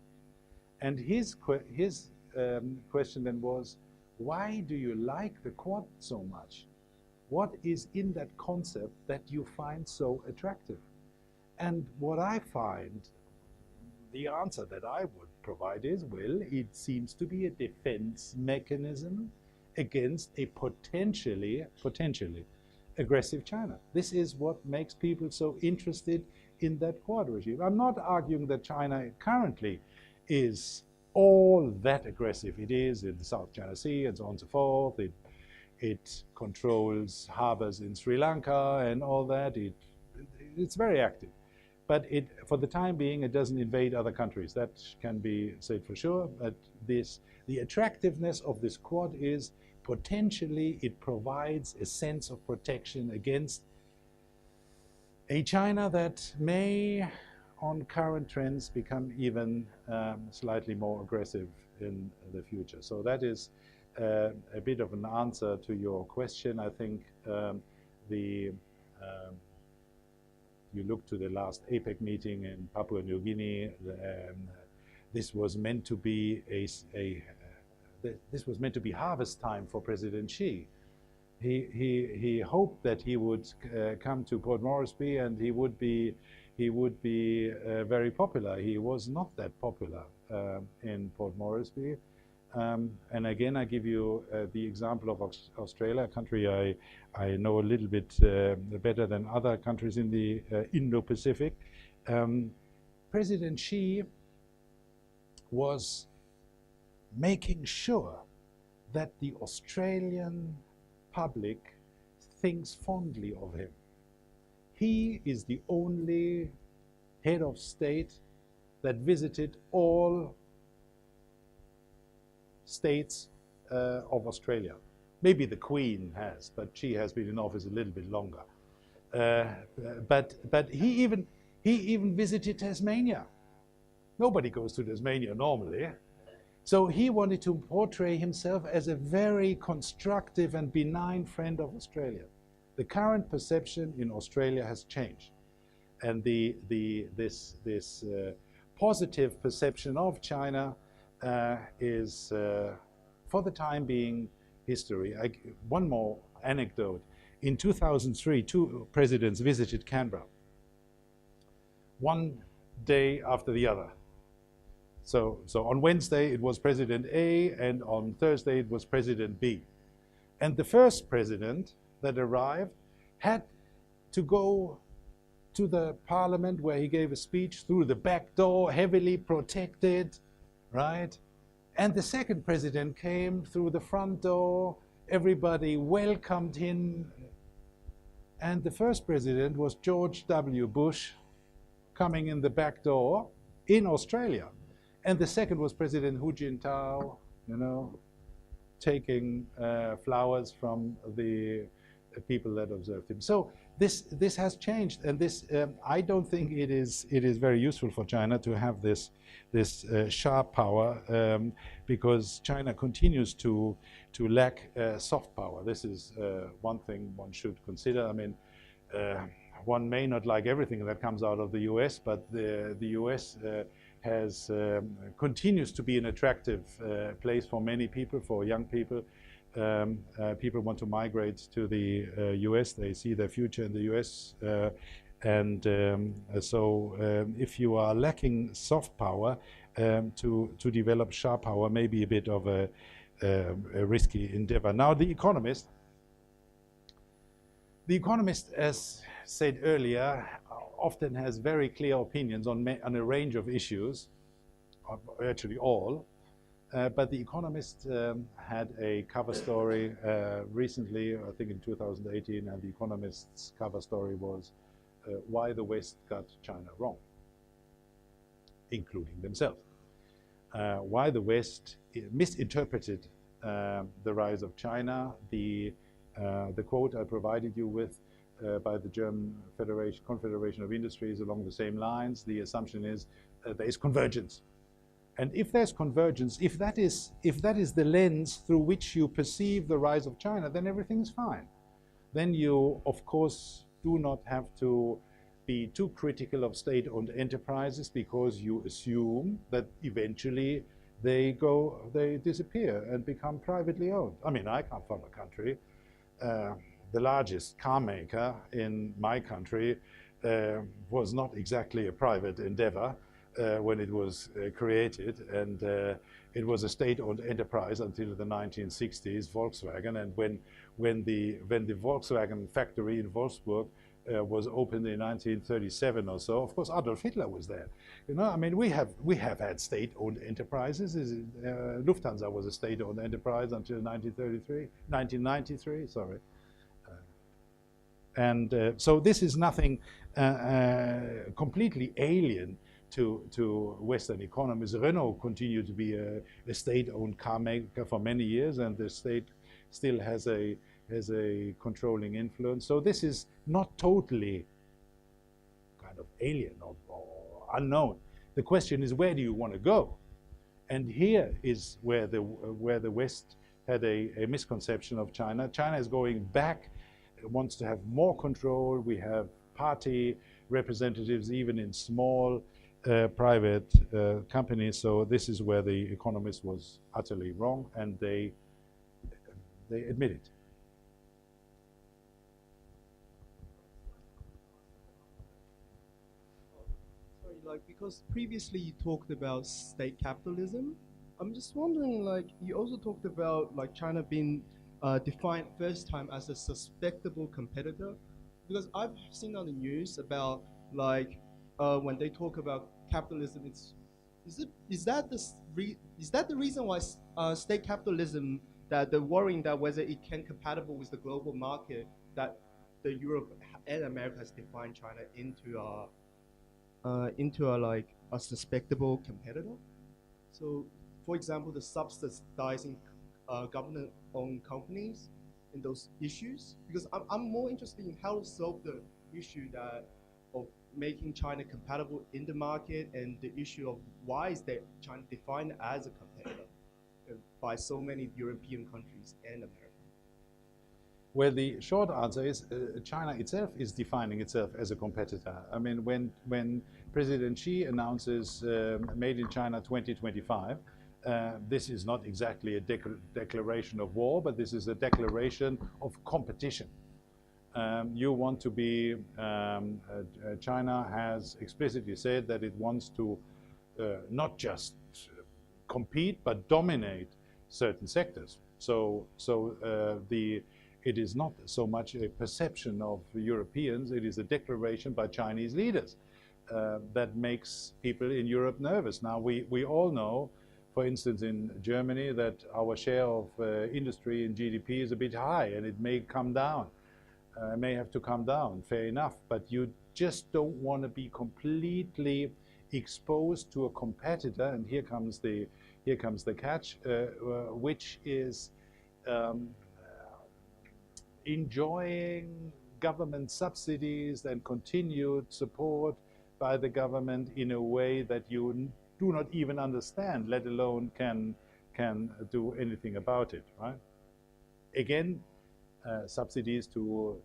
And his question then was, why do you like the Quad so much? What is in that concept that you find so attractive? And what I find, the answer that I would provide is, well, it seems to be a defense mechanism against a potentially aggressive China. This is what makes people so interested in that Quad regime. I'm not arguing that China currently is all that aggressive. It is in the South China Sea and so on and so forth. It controls harbors in Sri Lanka and all that. It's very active. But for the time being, it doesn't invade other countries. That can be said for sure. But the attractiveness of this Quad is potentially it provides a sense of protection against a China that may, on current trends, become even slightly more aggressive in the future. So that is a bit of an answer to your question. I think you look to the last APEC meeting in Papua New Guinea. This was meant to be this was meant to be harvest time for President Xi. He hoped that he would come to Port Moresby and he would be he would be very popular. He was not that popular in Port Moresby. And again, I give you the example of Australia, a country I know a little bit better than other countries in the Indo-Pacific. President Xi was making sure that the Australian public thinks fondly of him. He is the only head of state that visited all states of Australia. Maybe the Queen has, but she has been in office a little bit longer. But he even visited Tasmania. Nobody goes to Tasmania normally. So he wanted to portray himself as a very constructive and benign friend of Australia. The current perception in Australia has changed, and this positive perception of China is, for the time being, history. One more anecdote. In 2003, two presidents visited Canberra, one day after the other. So on Wednesday it was President A, and on Thursday it was President B. And the first president that arrived had to go to the parliament where he gave a speech through the back door, heavily protected, right? And the second president came through the front door, everybody welcomed him. And the first president was George W. Bush, coming in the back door in Australia. And the second was President Hu Jintao, you know, taking flowers from the people that observed him. So this has changed, and this I don't think it is very useful for China to have this sharp power, because China continues to lack soft power. This is one thing one should consider. I mean, one may not like everything that comes out of the U.S., but the U.S. Continues to be an attractive place for many people, for young people. People want to migrate to the U.S. They see their future in the U.S. So if you are lacking soft power, to develop sharp power may be a bit of a risky endeavor. Now, The Economist, as said earlier, often has very clear opinions on a range of issues, actually all. But The Economist had a cover story recently, I think in 2018, and The Economist's cover story was why the West got China wrong, including themselves. Why the West misinterpreted the rise of China. The quote I provided you with by the German Confederation of Industries along the same lines. The assumption is there is convergence. And if there's convergence, if that is the lens through which you perceive the rise of China, then everything is fine. Then you, of course, do not have to be too critical of state-owned enterprises, because you assume that eventually they disappear and become privately owned. I mean, I come from a country, the largest car maker in my country was not exactly a private endeavor when it was created, and it was a state-owned enterprise until the 1960s, Volkswagen. And when the Volkswagen factory in Wolfsburg was opened in 1937 or so, of course Adolf Hitler was there. You know, I mean, we have had state-owned enterprises. Lufthansa was a state-owned enterprise until 1993. Sorry. So this is nothing completely alien to Western economies. Renault continued to be a state-owned car maker for many years, and the state still has a controlling influence. So this is not totally kind of alien or unknown. The question is, where do you want to go? And here is where the West had a misconception of China. China is going back, wants to have more control. We have party representatives even in small private companies. So this is where The Economist was utterly wrong, and they admit it. because previously you talked about state capitalism. I'm just wondering, like, you also talked about like China being defined first time as a suspectable competitor, because I've seen on the news about like when they talk about capitalism, is that the reason why state capitalism, that the worrying that whether it can compatible with the global market, that the Europe and America has defined China into like a suspectable competitor? So, for example, the subsidizing government-owned companies in those issues, because I'm more interested in how to solve the issue that of making China compatible in the market, and the issue of why is that China defined as a competitor by so many European countries and America. Well, the short answer is China itself is defining itself as a competitor. I mean, when President Xi announces Made in China 2025, this is not exactly a declaration of war, but this is a declaration of competition. You want to be, China has explicitly said that it wants to not just compete, but dominate certain sectors. It is not so much a perception of Europeans, it is a declaration by Chinese leaders that makes people in Europe nervous. Now, we all know, for instance, in Germany, that our share of industry in GDP is a bit high, and it may come down. May have to come down, fair enough, but you just don't want to be completely exposed to a competitor, and here comes the catch, which is enjoying government subsidies and continued support by the government in a way that you do not even understand, let alone can do anything about it, right? Again, subsidies to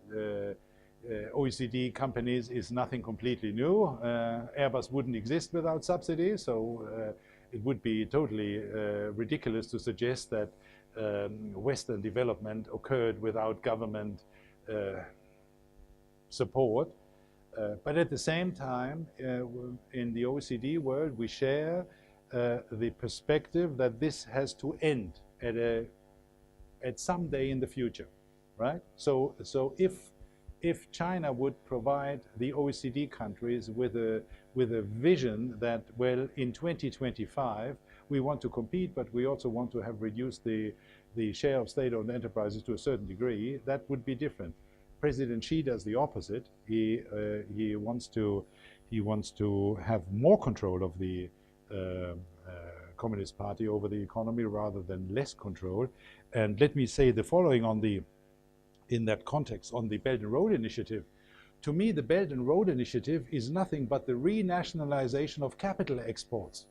OECD companies is nothing completely new. Airbus wouldn't exist without subsidies, so it would be totally ridiculous to suggest that Western development occurred without government support. But at the same time, in the OECD world, we share the perspective that this has to end at some day in the future, right? So if China would provide the OECD countries with a vision that, well, in 2025 we want to compete, but we also want to have reduced the share of state-owned enterprises to a certain degree, that would be different. President Xi does the opposite. He wants to have more control of the Communist Party over the economy rather than less control. And let me say the following in that context on the Belt and Road Initiative. To me, the Belt and Road Initiative is nothing but the renationalization of capital exports.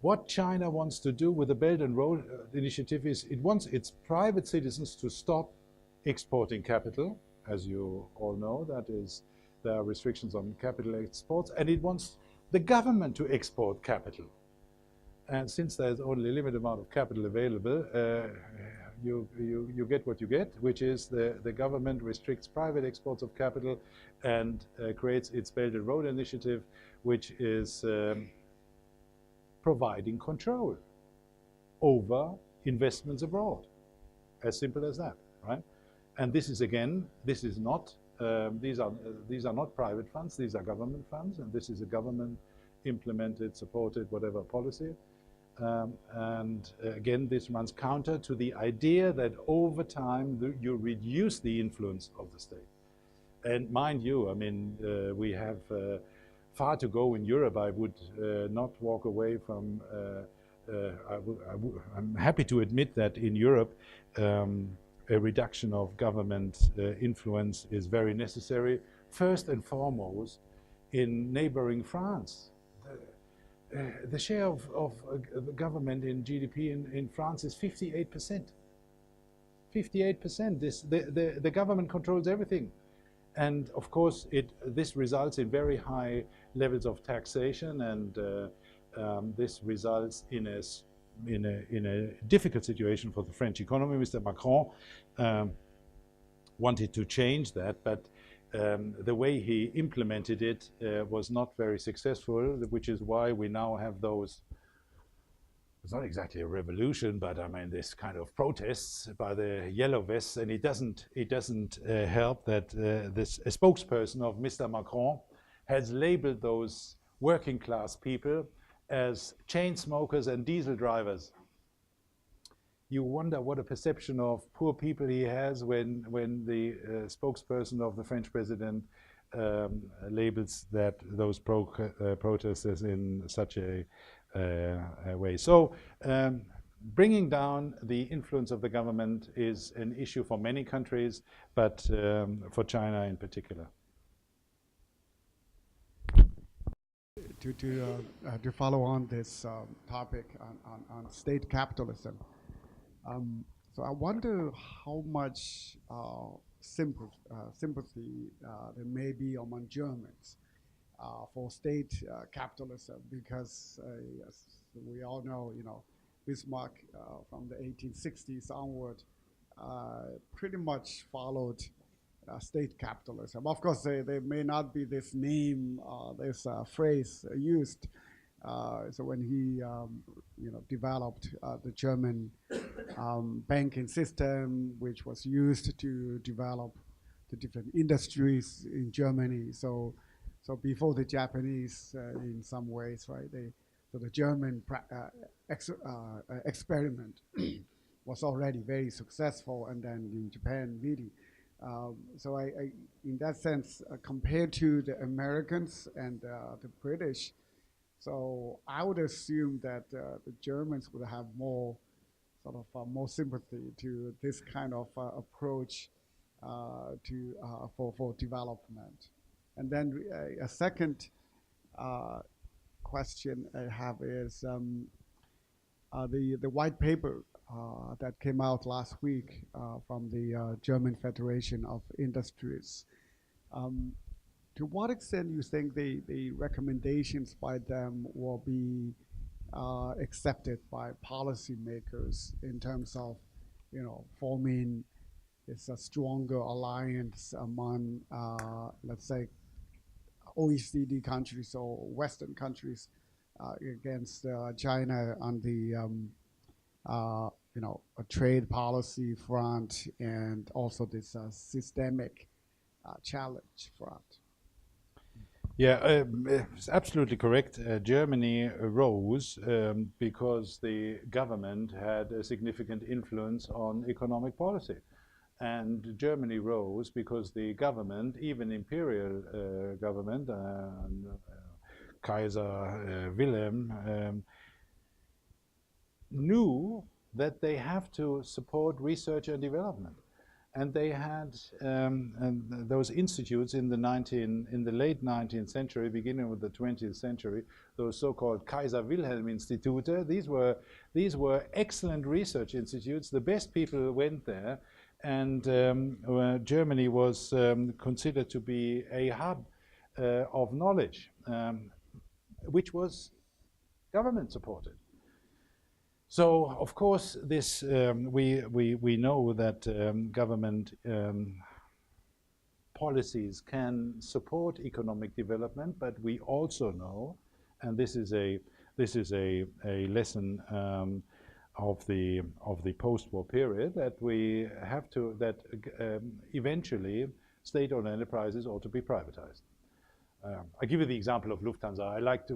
What China wants to do with the Belt and Road Initiative is it wants its private citizens to stop exporting capital. As you all know, there are restrictions on capital exports, and it wants the government to export capital. And since there's only a limited amount of capital available, you get what you get, which is the government restricts private exports of capital and creates its Belt and Road Initiative, which is providing control over investments abroad. As simple as that, right? And this is, again, this is not, these are not private funds, these are government funds, and this is a government implemented, supported, whatever policy. Again, this runs counter to the idea that over time you reduce the influence of the state. And mind you, I mean, we have far to go in Europe. I would not walk away from, I'm happy to admit that in Europe, a reduction of government influence is very necessary. First and foremost, in neighboring France. The share of the government in GDP in France is 58%. 58%. The government controls everything. And of course, this results in very high levels of taxation, and this results in a difficult situation for the French economy. Mr. Macron wanted to change that, but the way he implemented it was not very successful, which is why we now have those. It's not exactly a revolution, but I mean this kind of protests by the yellow vests, and it doesn't help that a spokesperson of Mr. Macron has labeled those working class people as chain smokers and diesel drivers. You wonder what a perception of poor people he has when the spokesperson of the French president labels those protesters in such a way. So bringing down the influence of the government is an issue for many countries, but for China in particular. To follow on this topic on state capitalism, so I wonder how much sympathy there may be among Germans for state capitalism, because as we all know, Bismarck from the 1860s onward pretty much followed state capitalism. Of course, there may not be this name, this phrase used. So when he, developed the German banking system, which was used to develop the different industries in Germany. So before the Japanese, in some ways, right? So the German experiment was already very successful, and then in Japan, really. So I, in that sense, compared to the Americans and the British, so I would assume that the Germans would have more sort of more sympathy to this kind of approach for development. And then a second question I have is the white paper that came out last week from the German Federation of Industries. To what extent do you think the recommendations by them will be accepted by policymakers in terms of, forming this stronger alliance among, let's say, OECD countries or Western countries against China on the, a trade policy front, and also this systemic challenge front? Yeah, it's absolutely correct. Germany rose because the government had a significant influence on economic policy. And Germany rose because the government, even imperial government, Kaiser Wilhelm, knew that they have to support research and development. And they had those institutes in the late 19th century, beginning of the 20th century, those so-called Kaiser Wilhelm Institute. These were excellent research institutes. The best people went there, and Germany was considered to be a hub of knowledge, which was government supported. So, of course, this we know that government policies can support economic development, but we also know, and this is a lesson of the post-war period, that we have to eventually state-owned enterprises ought to be privatized. I give you the example of Lufthansa. I like to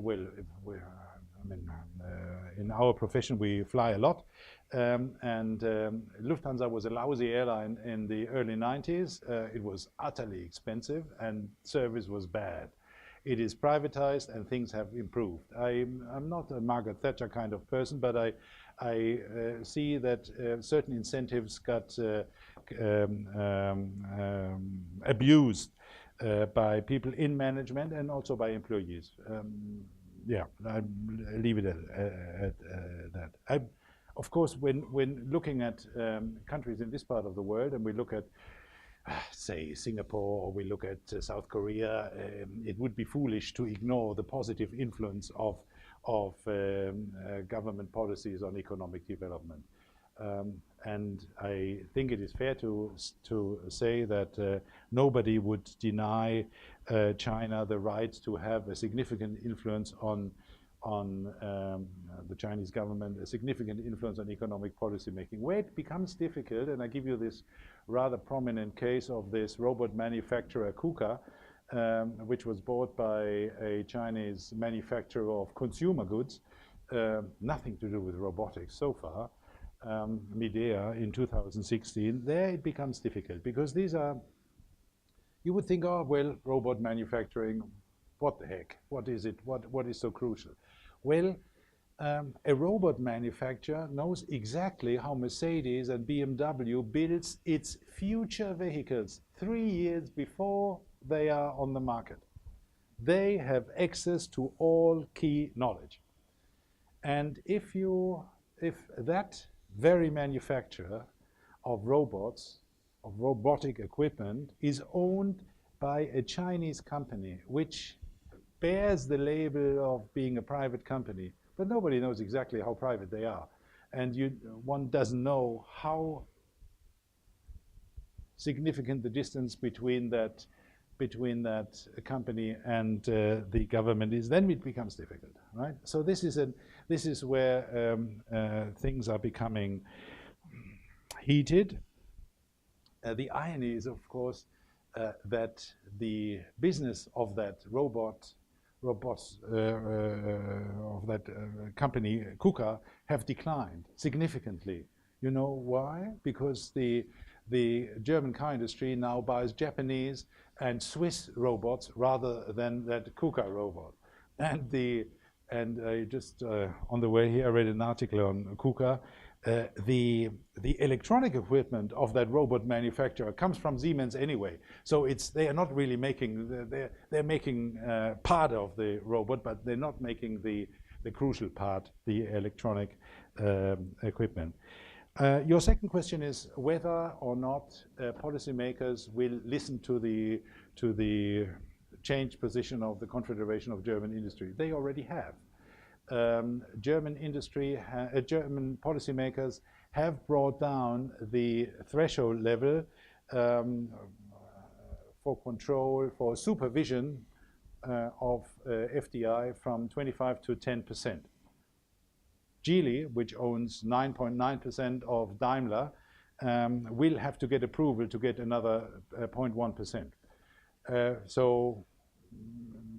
in our profession, we fly a lot, and Lufthansa was a lousy airline in the early 90s. It was utterly expensive, and service was bad. It is privatized, and things have improved. I'm not a Margaret Thatcher kind of person, but I see that certain incentives got abused by people in management and also by employees. Yeah, I leave it at that. Of course, when looking at countries in this part of the world, and we look at, say, Singapore, or we look at South Korea, it would be foolish to ignore the positive influence of government policies on economic development. And I think it is fair to say that nobody would deny China the right to have a significant influence on the Chinese government, a significant influence on economic policy making. Where it becomes difficult, and I give you this rather prominent case of this robot manufacturer KUKA, which was bought by a Chinese manufacturer of consumer goods, nothing to do with robotics so far, Midea in 2016. There it becomes difficult because these are, you would think, oh, well, robot manufacturing, what the heck? What is it? What is so crucial? Well, a robot manufacturer knows exactly how Mercedes and BMW builds its future vehicles 3 years before they are on the market. They have access to all key knowledge. And if that very manufacturer of robots, of robotic equipment, is owned by a Chinese company which bears the label of being a private company, but nobody knows exactly how private they are. And one doesn't know how significant the distance between that company and the government is, then it becomes difficult, right? So this is where things are becoming heated. The irony is, of course, that the business of that robots of that company, KUKA, have declined significantly. You know why? Because the German car industry now buys Japanese and Swiss robots rather than that KUKA robot. And just on the way here, I read an article on KUKA. The electronic equipment of that robot manufacturer comes from Siemens anyway. So they are not really making, they're making part of the robot, but they're not making the crucial part, the electronic equipment. Your second question is whether or not policymakers will listen to the changed position of the Confederation of German Industry. They already have. German policymakers have brought down the threshold level for control, for supervision of FDI from 25 to 10%. Geely, which owns 9.9% of Daimler, will have to get approval to get another 0.1%. So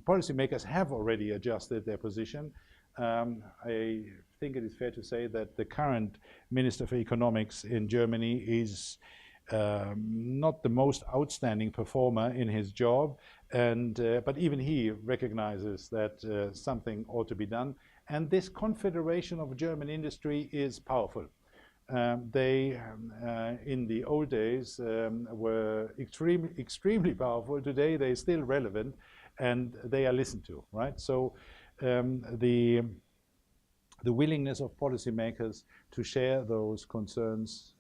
policymakers have already adjusted their position. I think it is fair to say that the current Minister for Economics in Germany is not the most outstanding performer in his job, but even he recognizes that something ought to be done. And this Confederation of German Industry is powerful. They, in the old days, were extremely powerful. Today, they're still relevant, and they are listened to, right? So the willingness of policymakers to share those concerns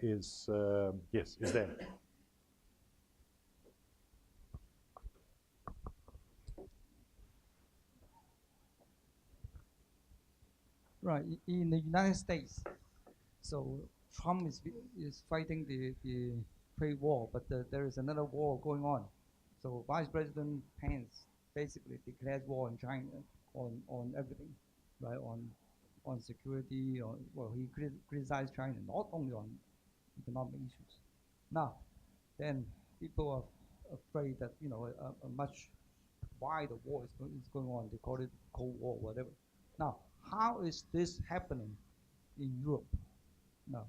is there. Right, in the United States, so Trump is fighting the trade war, but there is another war going on. So Vice President Pence basically declares war on China, on everything, right? On security, well, he criticized China not only on economic issues. Now, then people are afraid that a much wider war is going on. They call it Cold War, whatever. Now, how is this happening in Europe? No,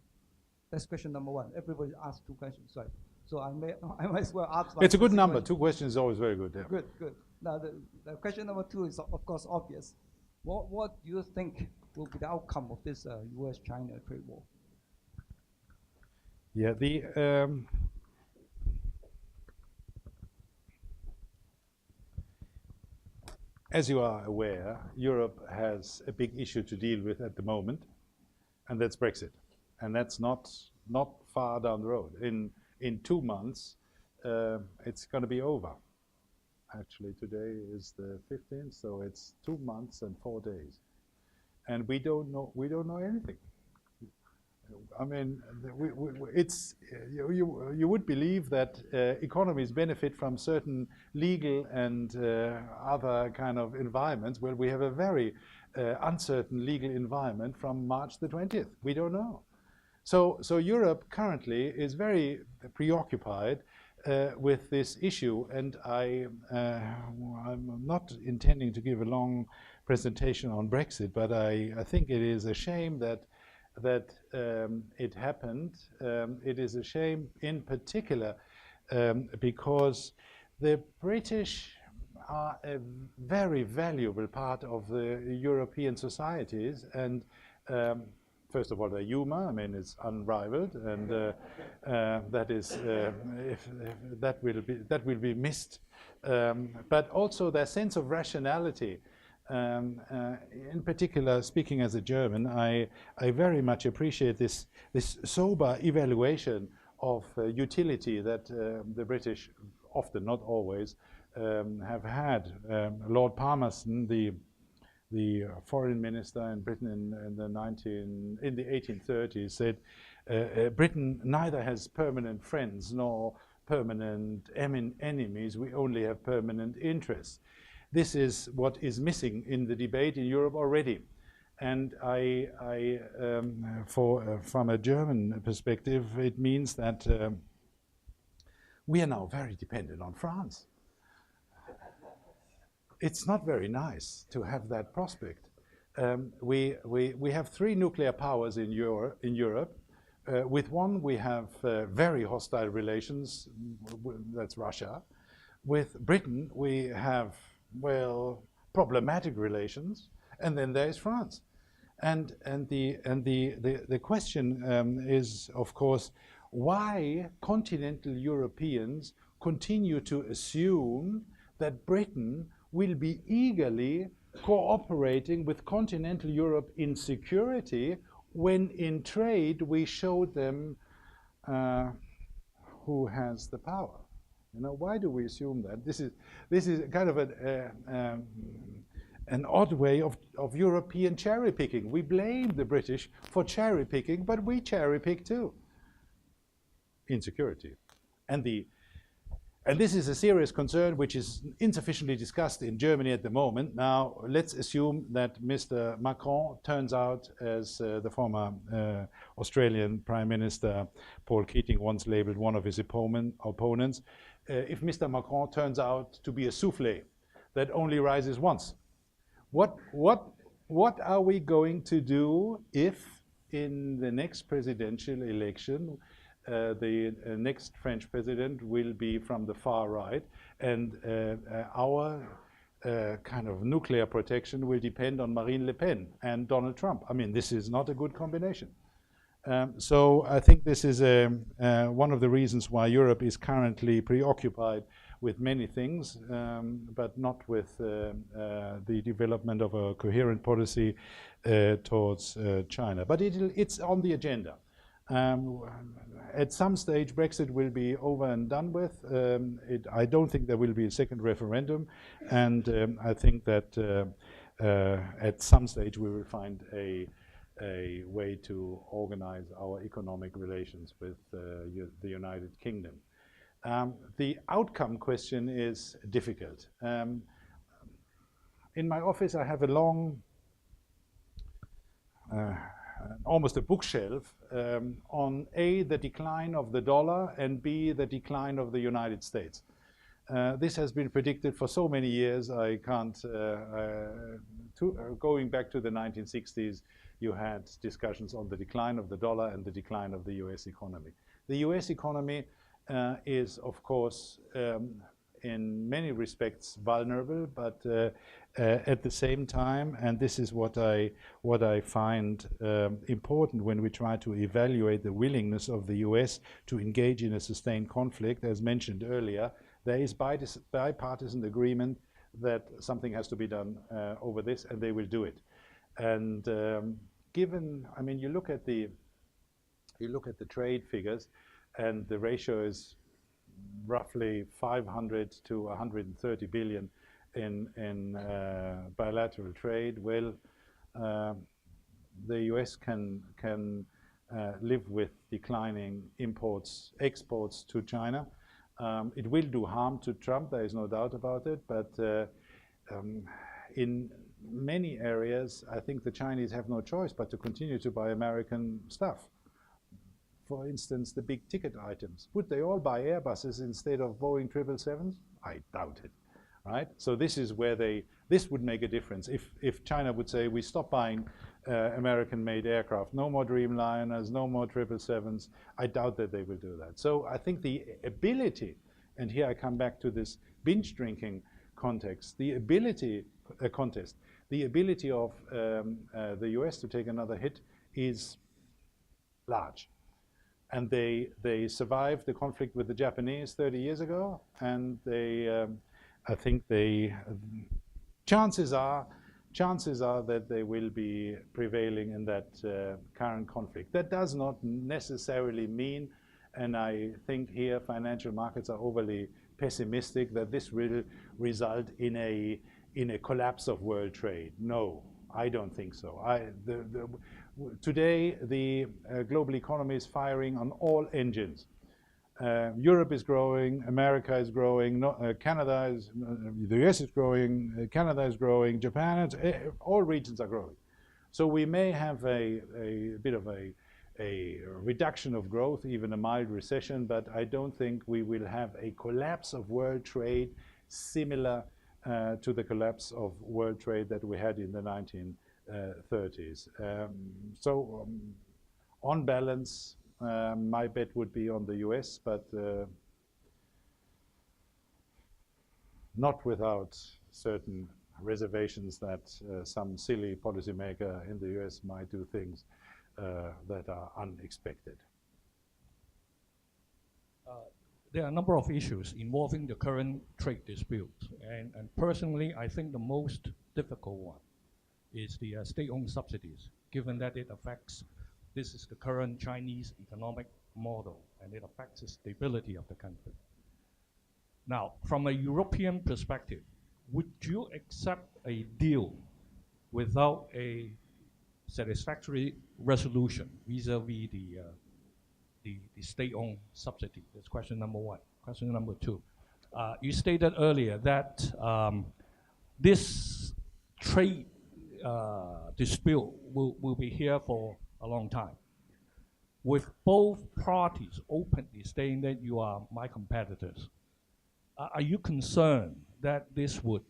that's question number one. Everybody asked two questions, right? So I might as well ask. It's a good number. Two questions is always very good. Yeah. Good. Now the question number two is of course obvious. What do you think will be the outcome of this U.S.-China trade war? Yeah, as you are aware, Europe has a big issue to deal with at the moment, and that's Brexit. And that's not far down the road. In 2 months, it's going to be over. Actually, today is the 15th, so it's 2 months and 4 days. And we don't know anything. I mean, it's you would believe that economies benefit from certain legal and other kind of environments. Well, we have a very uncertain legal environment from March the 20th. We don't know. So Europe currently is very preoccupied with this issue, and I'm not intending to give a long presentation on Brexit, but I think it is a shame that it happened. It is a shame in particular because the British are a very valuable part of the European societies, and first of all, their humor, I mean, it's unrivaled, and that is, if that will be missed. But also their sense of rationality. In particular, speaking as a German, I very much appreciate this sober evaluation of utility that the British, often, not always, have had. Lord Palmerston, the foreign minister in Britain in the 1830s, said Britain neither has permanent friends nor permanent enemies. We only have permanent interests. This is what is missing in the debate in Europe already. And from a German perspective, it means that we are now very dependent on France. It's not very nice to have that prospect. We have 3 nuclear powers in Europe. With one, we have very hostile relations. That's Russia. With Britain, we have, well, problematic relations, and then there is France. And the question is, of course, why continental Europeans continue to assume that Britain will be eagerly cooperating with continental Europe in security when in trade we showed them who has the power. You know, why do we assume that? This is kind of an odd way of European cherry picking. We blame the British for cherry picking, but we cherry pick too. Insecurity, and this is a serious concern which is insufficiently discussed in Germany at the moment. Now, let's assume that Mr. Macron turns out, as the former Australian Prime Minister Paul Keating once labeled one of his opponents, if Mr. Macron turns out to be a souffle that only rises once. What are we going to do if in the next presidential election the next French president will be from the far right, and our kind of nuclear protection will depend on Marine Le Pen and Donald Trump? I mean, this is not a good combination. So I think this is one of the reasons why Europe is currently preoccupied with many things, but not with the development of a coherent policy towards China. But it's on the agenda. At some stage, Brexit will be over and done with. I don't think there will be a second referendum, and I think that at some stage we will find a way to organize our economic relations with the United Kingdom. The outcome question is difficult. In my office, I have a long, almost a bookshelf on A, the decline of the dollar, and B, the decline of the United States. This has been predicted for so many years. I can't, going back to the 1960s, you had discussions on the decline of the dollar and the decline of the US economy. The US economy is, of course, in many respects vulnerable, but at the same time, and this is what I find important when we try to evaluate the willingness of the US to engage in a sustained conflict, as mentioned earlier, there is bipartisan agreement that something has to be done over this, and they will do it. And given, I mean, you look at the trade figures, and the ratio is roughly 500 to 130 billion in bilateral trade. Well, the US can live with declining imports, exports to China. It will do harm to Trump, there is no doubt about it, but in many areas, I think the Chinese have no choice but to continue to buy American stuff. For instance, the big ticket items. Would they all buy Airbuses instead of Boeing 777s? I doubt it, right? So this is where this would make a difference. If China would say, we stop buying American-made aircraft, no more Dreamliners, no more 777s, I doubt that they will do that. So I think the ability, and here I come back to this binge drinking context, the ability of the US to take another hit is large. And they survived the conflict with the Japanese 30 years ago, and I think chances are that they will be prevailing in that current conflict. That does not necessarily mean, and I think here financial markets are overly pessimistic, that this will result in a collapse of world trade. No, I don't think so. Today, the global economy is firing on all engines. Europe is growing, America is growing, Canada is, the US is growing, Canada is growing, Japan, all regions are growing. So we may have a bit of a reduction of growth, even a mild recession, but I don't think we will have a collapse of world trade similar to the collapse of world trade that we had in the 1930s. On balance, my bet would be on the US, but not without certain reservations that some silly policymaker in the US might do things that are unexpected. There are a number of issues involving the current trade dispute, and personally, I think the most difficult one is the state-owned subsidies, given that it affects, this is the current Chinese economic model, and it affects the stability of the country. Now, from a European perspective, would you accept a deal without a satisfactory resolution vis-a-vis the state-owned subsidy? That's question number one. Question number two, you stated earlier that this trade dispute will be here for a long time, with both parties openly saying that you are my competitors. Are you concerned that this would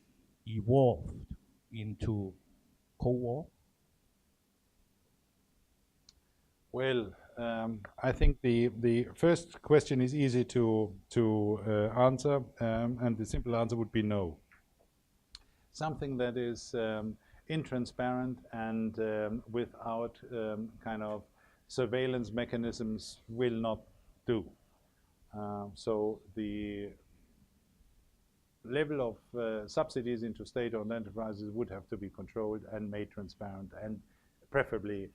evolve into Cold War? Well, I think the first question is easy to answer, and the simple answer would be no. Something that is intransparent and without kind of surveillance mechanisms will not do. So the level of subsidies into state-owned enterprises would have to be controlled and made transparent and preferably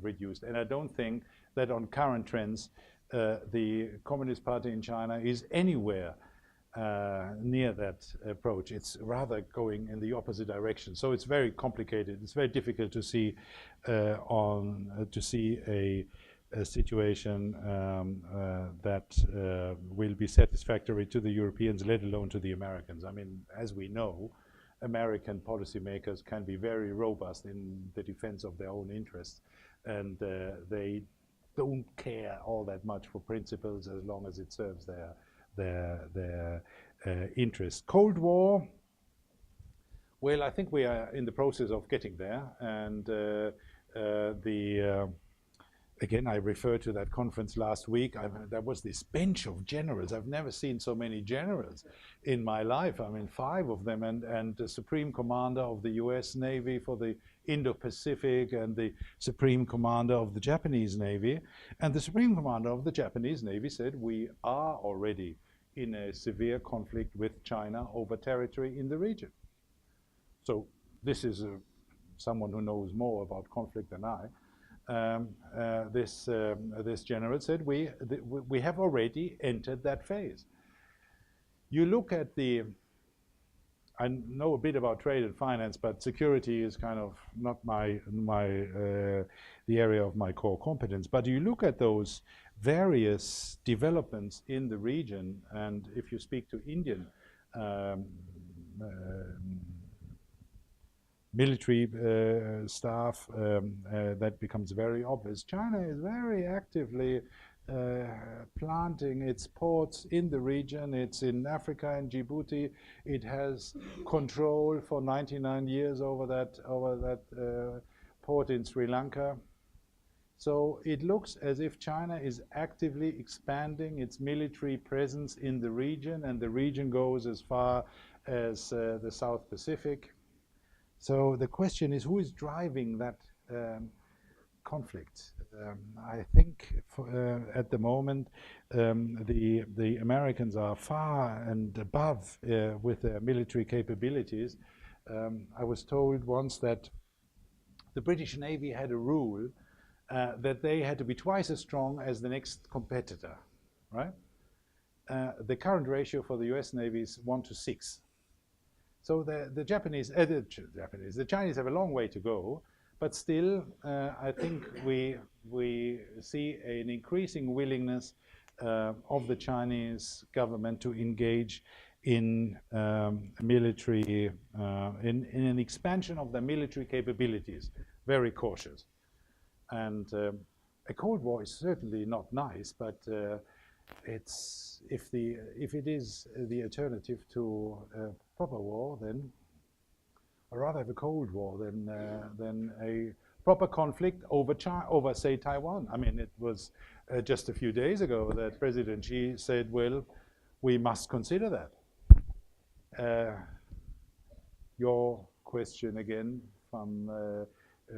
reduced. And I don't think that on current trends, the Communist Party in China is anywhere near that approach. It's rather going in the opposite direction. So it's very complicated. It's very difficult to see a situation that will be satisfactory to the Europeans, let alone to the Americans. I mean, as we know, American policymakers can be very robust in the defense of their own interests, and they don't care all that much for principles as long as it serves their interests. Cold War, well, I think we are in the process of getting there, and again, I refer to that conference last week. There was this bench of generals. I've never seen so many generals in my life. I mean, 5 of them, and the Supreme Commander of the US Navy for the Indo-Pacific, and the Supreme Commander of the Japanese Navy. And the Supreme Commander of the Japanese Navy said, we are already in a severe conflict with China over territory in the region. So this is someone who knows more about conflict than I. This general said, we have already entered that phase. You look at I know a bit about trade and finance, but security is kind of not the area of my core competence. But you look at those various developments in the region, and if you speak to Indian military staff, that becomes very obvious. China is very actively planting its ports in the region. It's in Africa and Djibouti. It has control for 99 years over that port in Sri Lanka. So it looks as if China is actively expanding its military presence in the region, and the region goes as far as the South Pacific. So the question is, who is driving that conflict? I think at the moment the Americans are far and above with their military capabilities. I was told once that the British Navy had a rule that they had to be twice as strong as the next competitor, right? The current ratio for the US Navy is 1 to 6. So the Chinese have a long way to go, but still, I think we see an increasing willingness of the Chinese government to engage in military, in an expansion of their military capabilities. Very cautious, and a Cold War is certainly not nice, but it's if it is the alternative to a proper war, then I'd rather have a Cold War than a proper conflict over say Taiwan. I mean, it was just a few days ago that President Xi said, "Well, we must consider that." Your question again from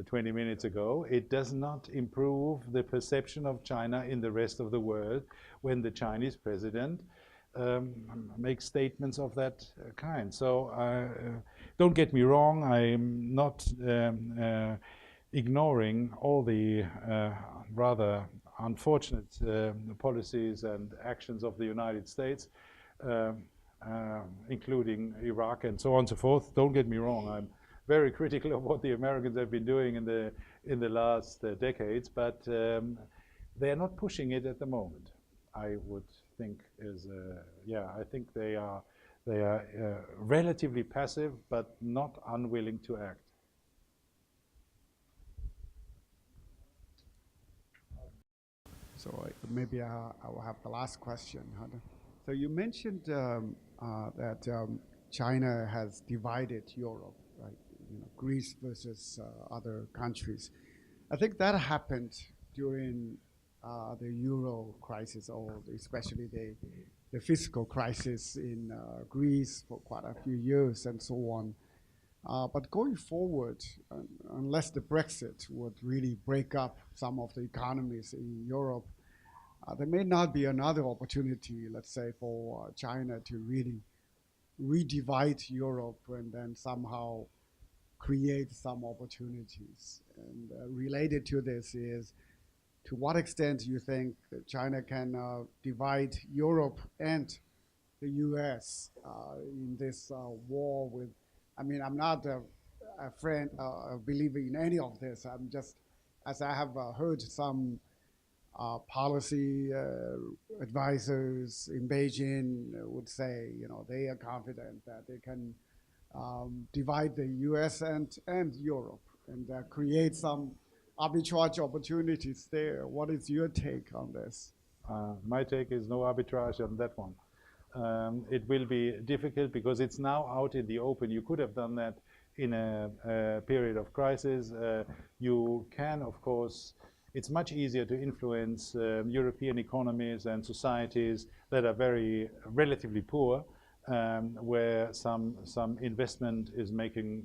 20 minutes ago, it does not improve the perception of China in the rest of the world when the Chinese president makes statements of that kind. So don't get me wrong, I'm not ignoring all the rather unfortunate policies and actions of the United States, including Iraq and so on and so forth. Don't get me wrong, I'm very critical of what the Americans have been doing in the last decades, but they're not pushing it at the moment. I would think I think they are relatively passive, but not unwilling to act. So maybe I will have the last question. So you mentioned that China has divided Europe, right? You know, Greece versus other countries. I think that happened during the Euro crisis, or especially the fiscal crisis in Greece for quite a few years and so on. But going forward, unless the Brexit would really break up some of the economies in Europe, there may not be another opportunity, let's say, for China to really redivide Europe and then somehow create some opportunities. And related to this is, to what extent you think that China can divide Europe and the U.S. In this war with, I mean, I'm not a believer in any of this. I'm just, as I have heard some policy advisors in Beijing would say, you know, they are confident that they can divide the U.S. and Europe and create some arbitrage opportunities there. What is your take on this? My take is no arbitrage on that one. It will be difficult because it's now out in the open. You could have done that in a period of crisis. You can, of course, it's much easier to influence European economies and societies that are very relatively poor, where some investment is making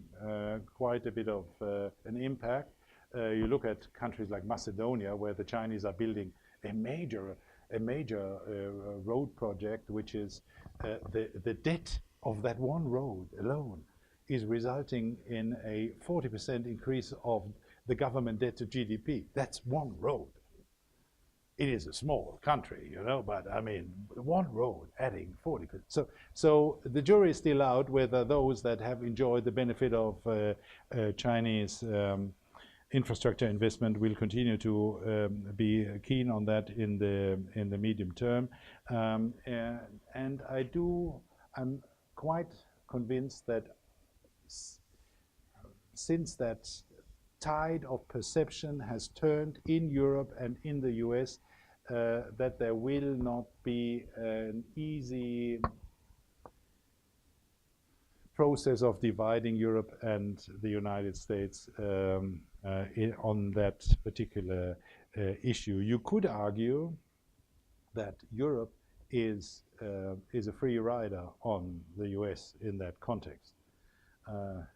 quite a bit of an impact. You look at countries like Macedonia, where the Chinese are building a major road project, which is the debt of that one road alone is resulting in a 40% increase of the government debt to GDP. That's one road. it is a small country, you know, but I mean, one road adding 40%. So the jury is still out whether those that have enjoyed the benefit of Chinese infrastructure investment will continue to be keen on that in the medium term. And I'm quite convinced that since that tide of perception has turned in Europe and in the US, that there will not be an easy process of dividing Europe and the United States on that particular issue. You could argue that Europe is a free rider on the US in that context.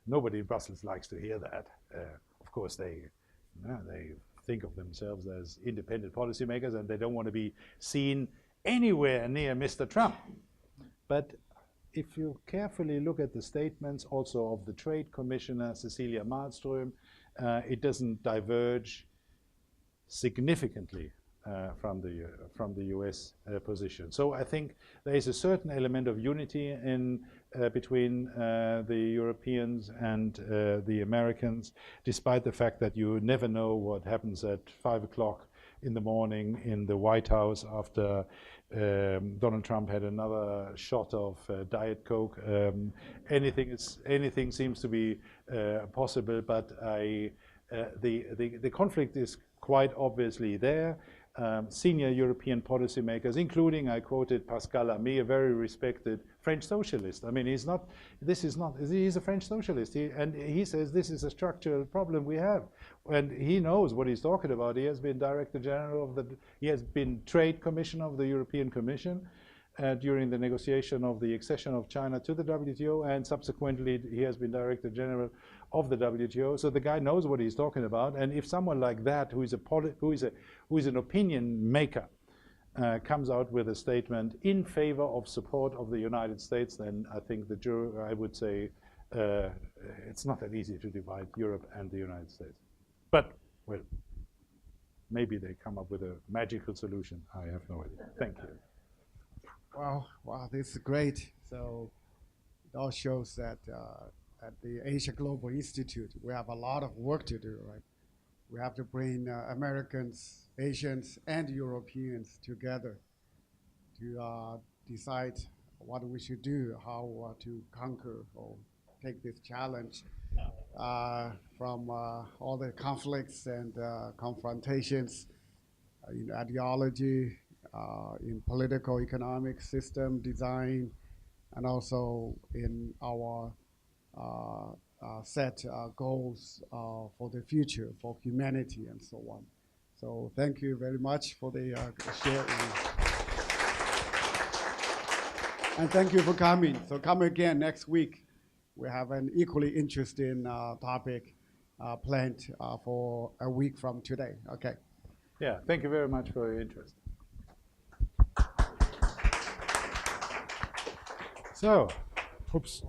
Nobody in Brussels likes to hear that. Of course, they think of themselves as independent policymakers, and they don't want to be seen anywhere near Mr. Trump. But if you carefully look at the statements also of the Trade Commissioner, Cecilia Malmström, it doesn't diverge significantly from the US position. So I think there is a certain element of unity between the Europeans and the Americans, despite the fact that you never know what happens at 5 o'clock in the morning in the White House after Donald Trump had another shot of Diet Coke. Anything seems to be possible, but the conflict is quite obviously there. Senior European policymakers, including, I quoted Pascal Lamy, a very respected French socialist. I mean, he's a French socialist, and he says this is a structural problem we have. And he knows what he's talking about. He has been Director General he has been Trade Commissioner of the European Commission during the negotiation of the accession of China to the WTO, and subsequently he has been Director General of the WTO. So the guy knows what he's talking about. And if someone like that, who is an opinion maker, comes out with a statement in favor of support of the United States, then I think the jury, I would say, it's not that easy to divide Europe and the United States. But, well, maybe they come up with a magical solution. I have no idea. Thank you. Wow, this is great. So it all shows that at the Asia Global Institute, we have a lot of work to do, right? We have to bring Americans, Asians, and Europeans together to decide what we should do, how to conquer or take this challenge from all the conflicts and confrontations in ideology, in political economic system design, and also in our set goals for the future, for humanity, and so on. So thank you very much for the sharing. And thank you for coming. So come again next week. We have an equally interesting topic planned for a week from today. Okay. Yeah, thank you very much for your interest. So, oops.